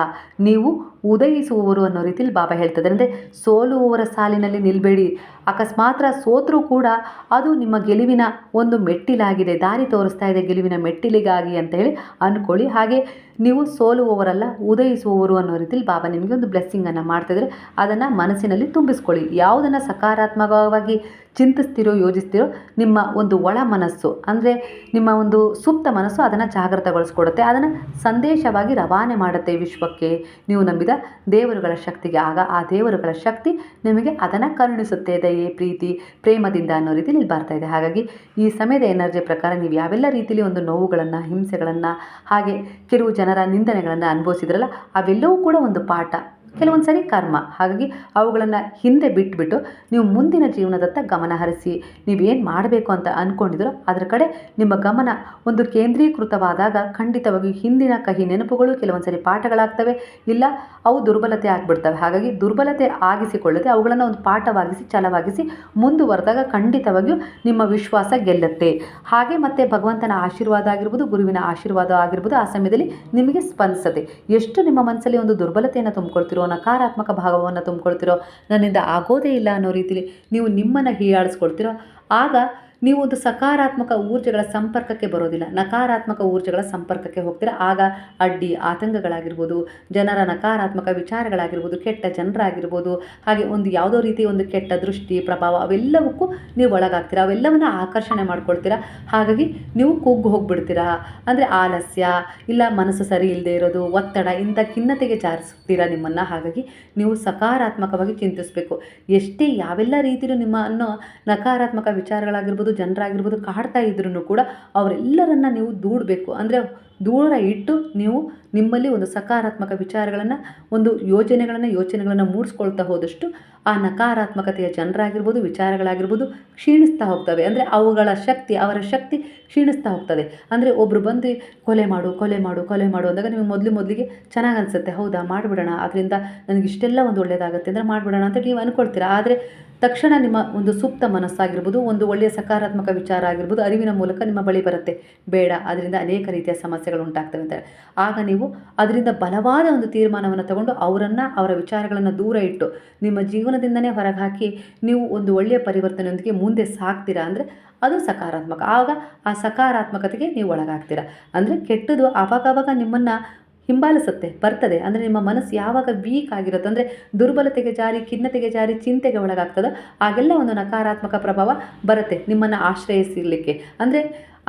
ನೀವು ಉದಯಿಸುವವರು ಅನ್ನೋ ರೀತಿಯಲ್ಲಿ ಬಾಬಾ ಹೇಳ್ತಿದ್ದಾರೆ. ಅಂದರೆ ಸೋಲುವವರ ಸಾಲಿನಲ್ಲಿ ನಿಲ್ಲಬೇಡಿ. ಅಕಸ್ಮಾತ್ ಸೋತರೂ ಕೂಡ ಅದು ನಿಮ್ಮ ಗೆಲುವಿನ ಒಂದು ಮೆಟ್ಟಿಲಾಗಿದೆ, ದಾರಿ ತೋರಿಸ್ತಾ ಇದೆ ಗೆಲುವಿನ ಮೆಟ್ಟಿಲಿಗಾಗಿ ಅಂತ ಹೇಳಿ ಅಂದ್ಕೊಳ್ಳಿ. ಹಾಗೆ ನೀವು ಸೋಲುವವರಲ್ಲ, ಉದಯಿಸುವವರು ಅನ್ನೋ ರೀತಿಯಲ್ಲಿ ಬಾಬಾ ನಿಮಗೆ ಒಂದು ಬ್ಲೆಸ್ಸಿಂಗನ್ನು ಮಾಡ್ತಿದ್ರೆ ಅದನ್ನು ಮನಸ್ಸಿನಲ್ಲಿ ತುಂಬಿಸ್ಕೊಳ್ಳಿ. ಯಾವುದನ್ನು ಸಕಾರಾತ್ಮಕವಾಗಿ ಚಿಂತಿಸ್ತಿರೋ, ಯೋಚಿಸ್ತಿರೋ, ನಿಮ್ಮ ಒಂದು ಒಳ ಮನಸ್ಸು ಅಂದರೆ ನಿಮ್ಮ ಒಂದು ಸುಪ್ತ ಮನಸ್ಸು ಅದನ್ನು ಜಾಗೃತಗೊಳಿಸ್ಕೊಡುತ್ತೆ, ಅದನ್ನು ಸಂದೇಶವಾಗಿ ರವಾನೆ ಮಾಡುತ್ತೆ ವಿಶ್ವಕ್ಕೆ, ನೀವು ನಂಬಿದ ದೇವರುಗಳ ಶಕ್ತಿಗೆ. ಆಗ ಆ ದೇವರುಗಳ ಶಕ್ತಿ ನಿಮಗೆ ಅದನ್ನು ಕರುಣಿಸುತ್ತೆ, ದಯೆ, ಪ್ರೀತಿ, ಪ್ರೇಮದಿಂದ ಅನ್ನೋ ರೀತಿಯಲ್ಲಿ ಬರ್ತಾ ಇದೆ. ಹಾಗಾಗಿ ಈ ಸಮಯದ ಎನರ್ಜಿ ಪ್ರಕಾರ ನೀವು ಯಾವೆಲ್ಲ ರೀತಿಯಲ್ಲಿ ಒಂದು ನೋವುಗಳನ್ನು, ಹಿಂಸೆಗಳನ್ನು, ಹಾಗೆ ಕೆಲವು ಜನರ ನಿಂದನೆಗಳನ್ನು ಅನುಭವಿಸಿದ್ರಲ್ಲ ಅವೆಲ್ಲವೂ ಕೂಡ ಒಂದು ಪಾಠ, ಕೆಲವೊಂದು ಸರಿ ಕರ್ಮ. ಹಾಗಾಗಿ ಅವುಗಳನ್ನು ಹಿಂದೆ ಬಿಟ್ಬಿಟ್ಟು ನೀವು ಮುಂದಿನ ಜೀವನದತ್ತ ಗಮನ ಹರಿಸಿ. ನೀವೇನು ಮಾಡಬೇಕು ಅಂತ ಅಂದ್ಕೊಂಡಿದ್ರೋ ಅದರ ಕಡೆ ನಿಮ್ಮ ಗಮನ ಒಂದು ಕೇಂದ್ರೀಕೃತವಾದಾಗ ಖಂಡಿತವಾಗಿ ಹಿಂದಿನ ಕಹಿ ನೆನಪುಗಳು ಕೆಲವೊಂದು ಸರಿ ಪಾಠಗಳಾಗ್ತವೆ, ಇಲ್ಲ ಅವು ದುರ್ಬಲತೆ ಆಗಿಬಿಡ್ತವೆ. ಹಾಗಾಗಿ ದುರ್ಬಲತೆ ಆಗಿಸಿಕೊಳ್ಳದೆ ಅವುಗಳನ್ನು ಒಂದು ಪಾಠವಾಗಿಸಿ, ಛಲವಾಗಿಸಿ ಮುಂದುವರೆದಾಗ ಖಂಡಿತವಾಗಿಯೂ ನಿಮ್ಮ ವಿಶ್ವಾಸ ಗೆಲ್ಲುತ್ತೆ. ಹಾಗೆ ಮತ್ತು ಭಗವಂತನ ಆಶೀರ್ವಾದ ಆಗಿರ್ಬೋದು, ಗುರುವಿನ ಆಶೀರ್ವಾದ ಆಗಿರ್ಬೋದು ಆ ಸಮಯದಲ್ಲಿ ನಿಮಗೆ ಸ್ಪಂದಿಸುತ್ತೆ. ಎಷ್ಟು ನಿಮ್ಮ ಮನಸ್ಸಲ್ಲಿ ಒಂದು ದುರ್ಬಲತೆಯನ್ನು ತುಂಬಿಕೊಳ್ತಿರೋ, ನಕಾರಾತ್ಮಕ ಭಾವವನ್ನು ತುಂಬಿಕೊಳ್ತಿರೋ, ನನ್ನಿಂದ ಆಗೋದೇ ಇಲ್ಲ ಅನ್ನೋ ರೀತಿಲಿ ನೀವು ನಿಮ್ಮನ್ನು ಹೀಯಾಳಿಸ್ಕೊಳ್ತಿರೋ, ಆಗ ನೀವು ಒಂದು ಸಕಾರಾತ್ಮಕ ಊರ್ಜೆಗಳ ಸಂಪರ್ಕಕ್ಕೆ ಬರೋದಿಲ್ಲ, ನಕಾರಾತ್ಮಕ ಊರ್ಜೆಗಳ ಸಂಪರ್ಕಕ್ಕೆ ಹೋಗ್ತೀರಾ. ಆಗ ಅಡ್ಡಿ ಆತಂಕಗಳಾಗಿರ್ಬೋದು, ಜನರ ನಕಾರಾತ್ಮಕ ವಿಚಾರಗಳಾಗಿರ್ಬೋದು, ಕೆಟ್ಟ ಜನರಾಗಿರ್ಬೋದು, ಹಾಗೆ ಒಂದು ಯಾವುದೋ ರೀತಿ ಒಂದು ಕೆಟ್ಟ ದೃಷ್ಟಿ, ಪ್ರಭಾವ ಅವೆಲ್ಲವಕ್ಕೂ ನೀವು ಒಳಗಾಗ್ತೀರಾ, ಅವೆಲ್ಲವನ್ನು ಆಕರ್ಷಣೆ ಮಾಡ್ಕೊಳ್ತೀರಾ. ಹಾಗಾಗಿ ನೀವು ಕುಗ್ಗು ಹೋಗ್ಬಿಡ್ತೀರಾ. ಅಂದರೆ ಆಲಸ್ಯ, ಇಲ್ಲ ಮನಸ್ಸು ಸರಿ ಇಲ್ಲದೆ ಇರೋದು, ಒತ್ತಡ, ಇಂಥ ಖಿನ್ನತೆಗೆ ಜಾರಿಸ್ತೀರಾ ನಿಮ್ಮನ್ನು. ಹಾಗಾಗಿ ನೀವು ಸಕಾರಾತ್ಮಕವಾಗಿ ಚಿಂತಿಸಬೇಕು. ಎಷ್ಟೇ ಯಾವೆಲ್ಲ ರೀತಿಯೂ ನಿಮ್ಮನ್ನು ನಕಾರಾತ್ಮಕ ವಿಚಾರಗಳಾಗಿರ್ಬೋದು, ಜನರಾಗಿರ್ಬೋದು ಕಾಡ್ತಾ ಇದ್ರೂ ಕೂಡ ಅವರೆಲ್ಲರನ್ನ ನೀವು ದೂಡಬೇಕು. ಅಂದರೆ ದೂರ ಇಟ್ಟು ನೀವು ನಿಮ್ಮಲ್ಲಿ ಒಂದು ಸಕಾರಾತ್ಮಕ ವಿಚಾರಗಳನ್ನು, ಒಂದು ಯೋಚನೆಗಳನ್ನು ಮೂಡಿಸ್ಕೊಳ್ತಾ ಹೋದಷ್ಟು ಆ ನಕಾರಾತ್ಮಕತೆಯ ಜನರಾಗಿರ್ಬೋದು, ವಿಚಾರಗಳಾಗಿರ್ಬೋದು ಕ್ಷೀಣಿಸ್ತಾ ಹೋಗ್ತವೆ. ಅಂದರೆ ಅವರ ಶಕ್ತಿ ಕ್ಷೀಣಿಸ್ತಾ ಹೋಗ್ತದೆ. ಅಂದರೆ ಒಬ್ಬರು ಬಂದು ಕೊಲೆ ಮಾಡು ಅಂದಾಗ ನಿಮಗೆ ಮೊದಲಿಗೆ ಚೆನ್ನಾಗಿ ಅನಿಸುತ್ತೆ, ಹೌದಾ ಮಾಡಿಬಿಡೋಣ, ಅದರಿಂದ ನನಗೆ ಇಷ್ಟೆಲ್ಲ ಒಂದು ಒಳ್ಳೆಯದಾಗುತ್ತೆ ಅಂದರೆ ಮಾಡಿಬಿಡೋಣ ಅಂತ ನೀವು ಅಂದ್ಕೊಳ್ತೀರಾ. ಆದರೆ ತಕ್ಷಣ ನಿಮ್ಮ ಒಂದು ಸುಪ್ತ ಮನಸ್ಸಾಗಿರ್ಬೋದು, ಒಂದು ಒಳ್ಳೆಯ ಸಕಾರಾತ್ಮಕ ವಿಚಾರ ಆಗಿರ್ಬೋದು ಅರಿವಿನ ಮೂಲಕ ನಿಮ್ಮ ಬಳಿ ಬರುತ್ತೆ, ಬೇಡ, ಅದರಿಂದ ಅನೇಕ ರೀತಿಯ ಸಮಸ್ಯೆಗಳು ಉಂಟಾಗ್ತವೆ ಅಂತ. ಆಗ ನೀವು ಅದರಿಂದ ಬಲವಾದ ಒಂದು ತೀರ್ಮಾನವನ್ನು ತಗೊಂಡು ಅವರ ವಿಚಾರಗಳನ್ನು ದೂರ ಇಟ್ಟು ನಿಮ್ಮ ಜೀವನದಿಂದನೇ ಹೊರಗೆ ಹಾಕಿ ನೀವು ಒಂದು ಒಳ್ಳೆಯ ಪರಿವರ್ತನೆಯೊಂದಿಗೆ ಮುಂದೆ ಸಾಗ್ತೀರಾ. ಅಂದರೆ ಅದು ಸಕಾರಾತ್ಮಕ. ಆಗ ಆ ಸಕಾರಾತ್ಮಕತೆಗೆ ನೀವು ಒಳಗಾಗ್ತೀರಾ. ಅಂದರೆ ಕೆಟ್ಟದು ಆವಾಗ ನಿಮ್ಮನ್ನು ಹಿಂಬಾಲಿಸುತ್ತೆ, ಬರ್ತದೆ. ಅಂದರೆ ನಿಮ್ಮ ಮನಸ್ಸು ಯಾವಾಗ ವೀಕ್ ಆಗಿರುತ್ತೆ, ಅಂದರೆ ದುರ್ಬಲತೆಗೆ ಜಾರಿ, ಖಿನ್ನತೆಗೆ ಜಾರಿ, ಚಿಂತೆಗೆ ಒಳಗಾಗ್ತದೆ, ಆಗೆಲ್ಲ ಒಂದು ನಕಾರಾತ್ಮಕ ಪ್ರಭಾವ ಬರುತ್ತೆ ನಿಮ್ಮನ್ನು ಆಶ್ರಯಿಸಲಿಕ್ಕೆ. ಅಂದರೆ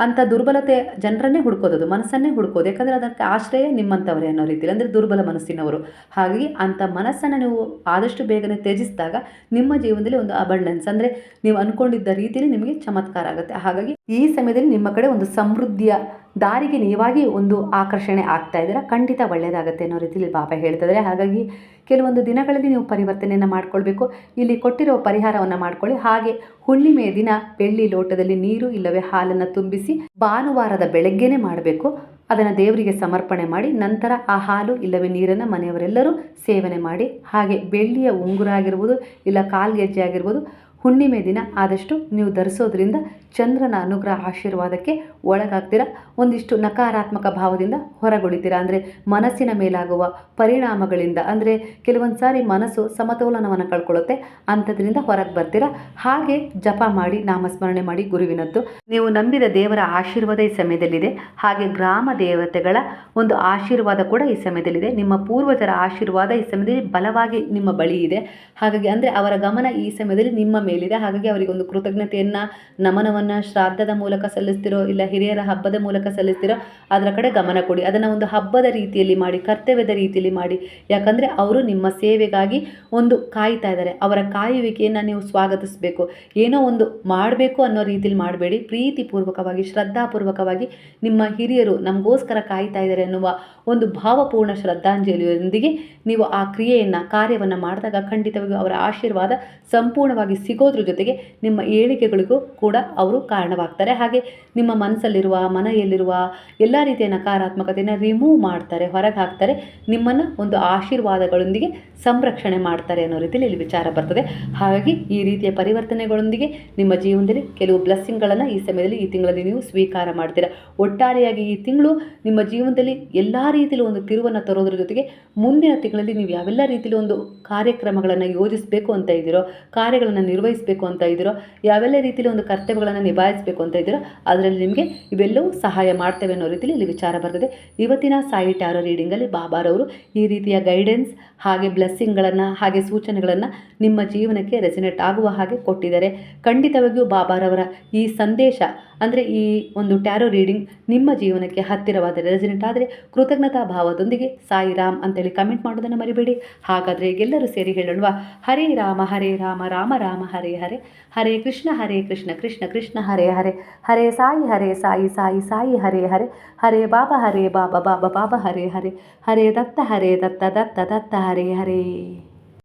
ಅಂಥ ದುರ್ಬಲತೆ ಜನರನ್ನೇ ಹುಡ್ಕೋದು, ಮನಸ್ಸನ್ನೇ ಹುಡ್ಕೋದು. ಯಾಕಂದರೆ ಅದಕ್ಕೆ ಆಶ್ರಯ ನಿಮ್ಮಂಥವರೇ ಅನ್ನೋ ರೀತಿಯಲ್ಲಿ, ಅಂದರೆ ದುರ್ಬಲ ಮನಸ್ಸಿನವರು. ಹಾಗಾಗಿ ಅಂಥ ಮನಸ್ಸನ್ನು ನೀವು ಆದಷ್ಟು ಬೇಗನೆ ತ್ಯಜಿಸಿದಾಗ ನಿಮ್ಮ ಜೀವನದಲ್ಲಿ ಒಂದು ಅಬಂಡೆನ್ಸ್, ಅಂದರೆ ನೀವು ಅಂದ್ಕೊಂಡಿದ್ದ ರೀತಿಯಲ್ಲಿ ನಿಮಗೆ ಚಮತ್ಕಾರ ಆಗುತ್ತೆ. ಹಾಗಾಗಿ ಈ ಸಮಯದಲ್ಲಿ ನಿಮ್ಮ ಕಡೆ ಒಂದು ಸಮೃದ್ಧಿಯ ದಾರಿಗೆ ನೀವಾಗಿ ಒಂದು ಆಕರ್ಷಣೆ ಆಗ್ತಾ ಇದ್ದೀರಾ, ಖಂಡಿತ ಒಳ್ಳೆಯದಾಗುತ್ತೆ ಅನ್ನೋ ರೀತಿಯಲ್ಲಿ ಬಾಬಾ ಹೇಳ್ತಿದ್ದಾರೆ. ಹಾಗಾಗಿ ಕೆಲವೊಂದು ದಿನಗಳಲ್ಲಿ ನೀವು ಪರಿವರ್ತನೆಯನ್ನು ಮಾಡ್ಕೊಳ್ಬೇಕು. ಇಲ್ಲಿ ಕೊಟ್ಟಿರೋ ಪರಿಹಾರವನ್ನು ಮಾಡ್ಕೊಳ್ಳಿ. ಹಾಗೆ ಹುಣ್ಣಿಮೆಯ ದಿನ ಬೆಳ್ಳಿ ಲೋಟದಲ್ಲಿ ನೀರು ಇಲ್ಲವೇ ಹಾಲನ್ನು ತುಂಬಿಸಿ ಭಾನುವಾರದ ಬೆಳಗ್ಗೆನೇ ಮಾಡಬೇಕು. ಅದನ್ನು ದೇವರಿಗೆ ಸಮರ್ಪಣೆ ಮಾಡಿ ನಂತರ ಆ ಹಾಲು ಇಲ್ಲವೇ ನೀರನ್ನು ಮನೆಯವರೆಲ್ಲರೂ ಸೇವನೆ ಮಾಡಿ. ಹಾಗೆ ಬೆಳ್ಳಿಯ ಉಂಗುರ ಆಗಿರ್ಬೋದು ಇಲ್ಲ ಕಾಲ್ಗೆಜ್ಜೆ ಆಗಿರ್ಬೋದು ಹುಣ್ಣಿಮೆ ದಿನ ಆದಷ್ಟು ನೀವು ಧರಿಸೋದ್ರಿಂದ ಚಂದ್ರನ ಅನುಗ್ರಹ ಆಶೀರ್ವಾದಕ್ಕೆ ಒಳಗಾಗ್ತೀರಾ. ಒಂದಿಷ್ಟು ನಕಾರಾತ್ಮಕ ಭಾವದಿಂದ ಹೊರಗುಳಿತೀರಾ, ಅಂದರೆ ಮನಸ್ಸಿನ ಮೇಲಾಗುವ ಪರಿಣಾಮಗಳಿಂದ, ಅಂದರೆ ಕೆಲವೊಂದು ಸಾರಿ ಮನಸ್ಸು ಸಮತೋಲನವನ್ನು ಕಳ್ಕೊಳ್ಳುತ್ತೆ, ಅಂಥದ್ರಿಂದ ಹೊರಗೆ ಬರ್ತೀರಾ. ಹಾಗೆ ಜಪ ಮಾಡಿ, ನಾಮಸ್ಮರಣೆ ಮಾಡಿ ಗುರುವಿನದ್ದು. ನೀವು ನಂಬಿದ ದೇವರ ಆಶೀರ್ವಾದ ಈ ಸಮಯದಲ್ಲಿದೆ. ಹಾಗೆ ಗ್ರಾಮ ದೇವತೆಗಳ ಒಂದು ಆಶೀರ್ವಾದ ಕೂಡ ಈ ಸಮಯದಲ್ಲಿದೆ. ನಿಮ್ಮ ಪೂರ್ವಜರ ಆಶೀರ್ವಾದ ಈ ಸಮಯದಲ್ಲಿ ಬಲವಾಗಿ ನಿಮ್ಮ ಬಳಿ ಇದೆ. ಹಾಗಾಗಿ ಅಂದರೆ ಅವರ ಗಮನ ಈ ಸಮಯದಲ್ಲಿ ನಿಮ್ಮ ಮೇಲಿದೆ. ಹಾಗಾಗಿ ಅವರಿಗೆ ಒಂದು ಕೃತಜ್ಞತೆಯನ್ನು, ನಮನವನ್ನು ಶ್ರಾದ್ದದ ಮೂಲಕ ಸಲ್ಲಿಸ್ತಿರೋ ಇಲ್ಲ ಹಿರಿಯರ ಹಬ್ಬದ ಮೂಲಕ ಸಲ್ಲಿಸ್ತಿರೋ ಅದರ ಕಡೆ ಗಮನ ಕೊಡಿ. ಅದನ್ನು ಒಂದು ಹಬ್ಬದ ರೀತಿಯಲ್ಲಿ ಮಾಡಿ, ಕರ್ತವ್ಯದ ರೀತಿಯಲ್ಲಿ ಮಾಡಿ. ಯಾಕಂದರೆ ಅವರು ನಿಮ್ಮ ಸೇವೆಗಾಗಿ ಒಂದು ಕಾಯ್ತಾ ಇದ್ದಾರೆ. ಅವರ ಕಾಯುವಿಕೆಯನ್ನು ನೀವು ಸ್ವಾಗತಿಸಬೇಕು. ಏನೋ ಒಂದು ಮಾಡಬೇಕು ಅನ್ನೋ ರೀತಿಯಲ್ಲಿ ಮಾಡಬೇಡಿ. ಪ್ರೀತಿಪೂರ್ವಕವಾಗಿ, ಶ್ರದ್ಧಾಪೂರ್ವಕವಾಗಿ ನಿಮ್ಮ ಹಿರಿಯರು ನಮಗೋಸ್ಕರ ಕಾಯ್ತಾ ಇದ್ದಾರೆ ಅನ್ನುವ ಒಂದು ಭಾವಪೂರ್ಣ ಶ್ರದ್ಧಾಂಜಲಿಯೊಂದಿಗೆ ನೀವು ಆ ಕಾರ್ಯವನ್ನು ಮಾಡಿದಾಗ ಖಂಡಿತವಾಗಿಯೂ ಅವರ ಆಶೀರ್ವಾದ ಸಂಪೂರ್ಣವಾಗಿ ಸಿಗೋದ್ರ ಜೊತೆಗೆ ನಿಮ್ಮ ಏಳಿಗೆಗಳಿಗೂ ಕೂಡ ಅವರು ಕಾರಣವಾಗ್ತಾರೆ. ಹಾಗೆ ನಿಮ್ಮ ಮನಸ್ಸಲ್ಲಿರುವ, ಮನೆಯಲ್ಲಿರುವ ಎಲ್ಲ ರೀತಿಯ ನಕಾರಾತ್ಮಕತೆಯನ್ನು ರಿಮೂವ್ ಮಾಡ್ತಾರೆ, ಹೊರಗೆ ಹಾಕ್ತಾರೆ. ನಿಮ್ಮನ್ನು ಒಂದು ಆಶೀರ್ವಾದಗಳೊಂದಿಗೆ ಸಂರಕ್ಷಣೆ ಮಾಡ್ತಾರೆ ಅನ್ನೋ ರೀತಿಯಲ್ಲಿ ಇಲ್ಲಿ ವಿಚಾರ ಬರ್ತದೆ. ಹಾಗಾಗಿ ಈ ರೀತಿಯ ಪರಿವರ್ತನೆಗಳೊಂದಿಗೆ ನಿಮ್ಮ ಜೀವನದಲ್ಲಿ ಕೆಲವು ಬ್ಲೆಸ್ಸಿಂಗ್ಗಳನ್ನು ಈ ಸಮಯದಲ್ಲಿ, ಈ ತಿಂಗಳಲ್ಲಿ ನೀವು ಸ್ವೀಕಾರ ಮಾಡ್ತೀರಾ. ಒಟ್ಟಾರೆಯಾಗಿ ಈ ತಿಂಗಳು ನಿಮ್ಮ ಜೀವನದಲ್ಲಿ ಎಲ್ಲ ರೀತಿಯಲ್ಲಿ ಒಂದು ತಿರುವನ್ನು ತರೋದ್ರ ಜೊತೆಗೆ ಮುಂದಿನ ತಿಂಗಳಲ್ಲಿ ನೀವು ಯಾವೆಲ್ಲ ರೀತಿಯಲ್ಲಿ ಒಂದು ಕಾರ್ಯಕ್ರಮಗಳನ್ನು ಯೋಜಿಸಬೇಕು ಅಂತ ಇದ್ದೀರೋ, ಕಾರ್ಯಗಳನ್ನು ನಿರ್ವಹಿಸಬೇಕು ಅಂತ ಇದ್ದೀರೋ, ಯಾವೆಲ್ಲ ರೀತಿಯಲ್ಲಿ ಒಂದು ಕರ್ತವ್ಯಗಳನ್ನು ನಿಭಾಯಿಸಬೇಕು ಅಂತ ಇದ್ದೀರೋ ಅದರಲ್ಲಿ ನಿಮಗೆ ಇವೆಲ್ಲವೂ ಸಹಾಯ ಮಾಡ್ತೇವೆ ಅನ್ನೋ ರೀತಿಯಲ್ಲಿ ಇಲ್ಲಿ ವಿಚಾರ ಬರ್ತದೆ. ಇವತ್ತಿನ ಸಾಯಿ ಟ್ಯಾರೋ ರೀಡಿಂಗಲ್ಲಿ ಬಾಬಾರವರು ಈ ರೀತಿಯ ಗೈಡೆನ್ಸ್ ಹಾಗೆ ಬ್ಲೆಸ್ಸಿಂಗ್ಗಳನ್ನು ಹಾಗೆ ಸೂಚನೆಗಳನ್ನು ನಿಮ್ಮ ಜೀವನಕ್ಕೆ ರೆಸಿನೇಟ್ ಆಗುವ ಹಾಗೆ ಕೊಟ್ಟಿದ್ದಾರೆ. ಖಂಡಿತವಾಗಿಯೂ ಬಾಬಾರವರ ಈ ಸಂದೇಶ, ಅಂದರೆ ಈ ಒಂದು ಟ್ಯಾರೋ ರೀಡಿಂಗ್ ನಿಮ್ಮ ಜೀವನಕ್ಕೆ ಹತ್ತಿರವಾದ ರೆಸಿನೇಟ್ ಆದರೆ ಕೃತಜ್ಞತಾ ಭಾವದೊಂದಿಗೆ ಸಾಯಿ ರಾಮ್ ಅಂತೇಳಿ ಕಮೆಂಟ್ ಮಾಡೋದನ್ನು ಮರಿಬೇಡಿ. ಹಾಗಾದರೆ ಎಲ್ಲರೂ ಸೇರಿ ಹೇಳೋಣವಾ? ಹರೇ ರಾಮ ರಾಮ ರಾಮ ಹರೇ ಹರೇ, ಹರೇ ಕೃಷ್ಣ ಕೃಷ್ಣ ಕೃಷ್ಣ ಹರೇ ಹರೇ, ಹರೇ ಸಾಯಿ ಸಾಯಿ ಹರೇ ಹರೇ, ಹರೇ ಬಾಬಾ ಬಾಬಾ ಬಾಬಾ ಹರೇ ಹರೇ, ಹರೇ ದತ್ತ ದತ್ತ ಹರೇ ಹರೇ.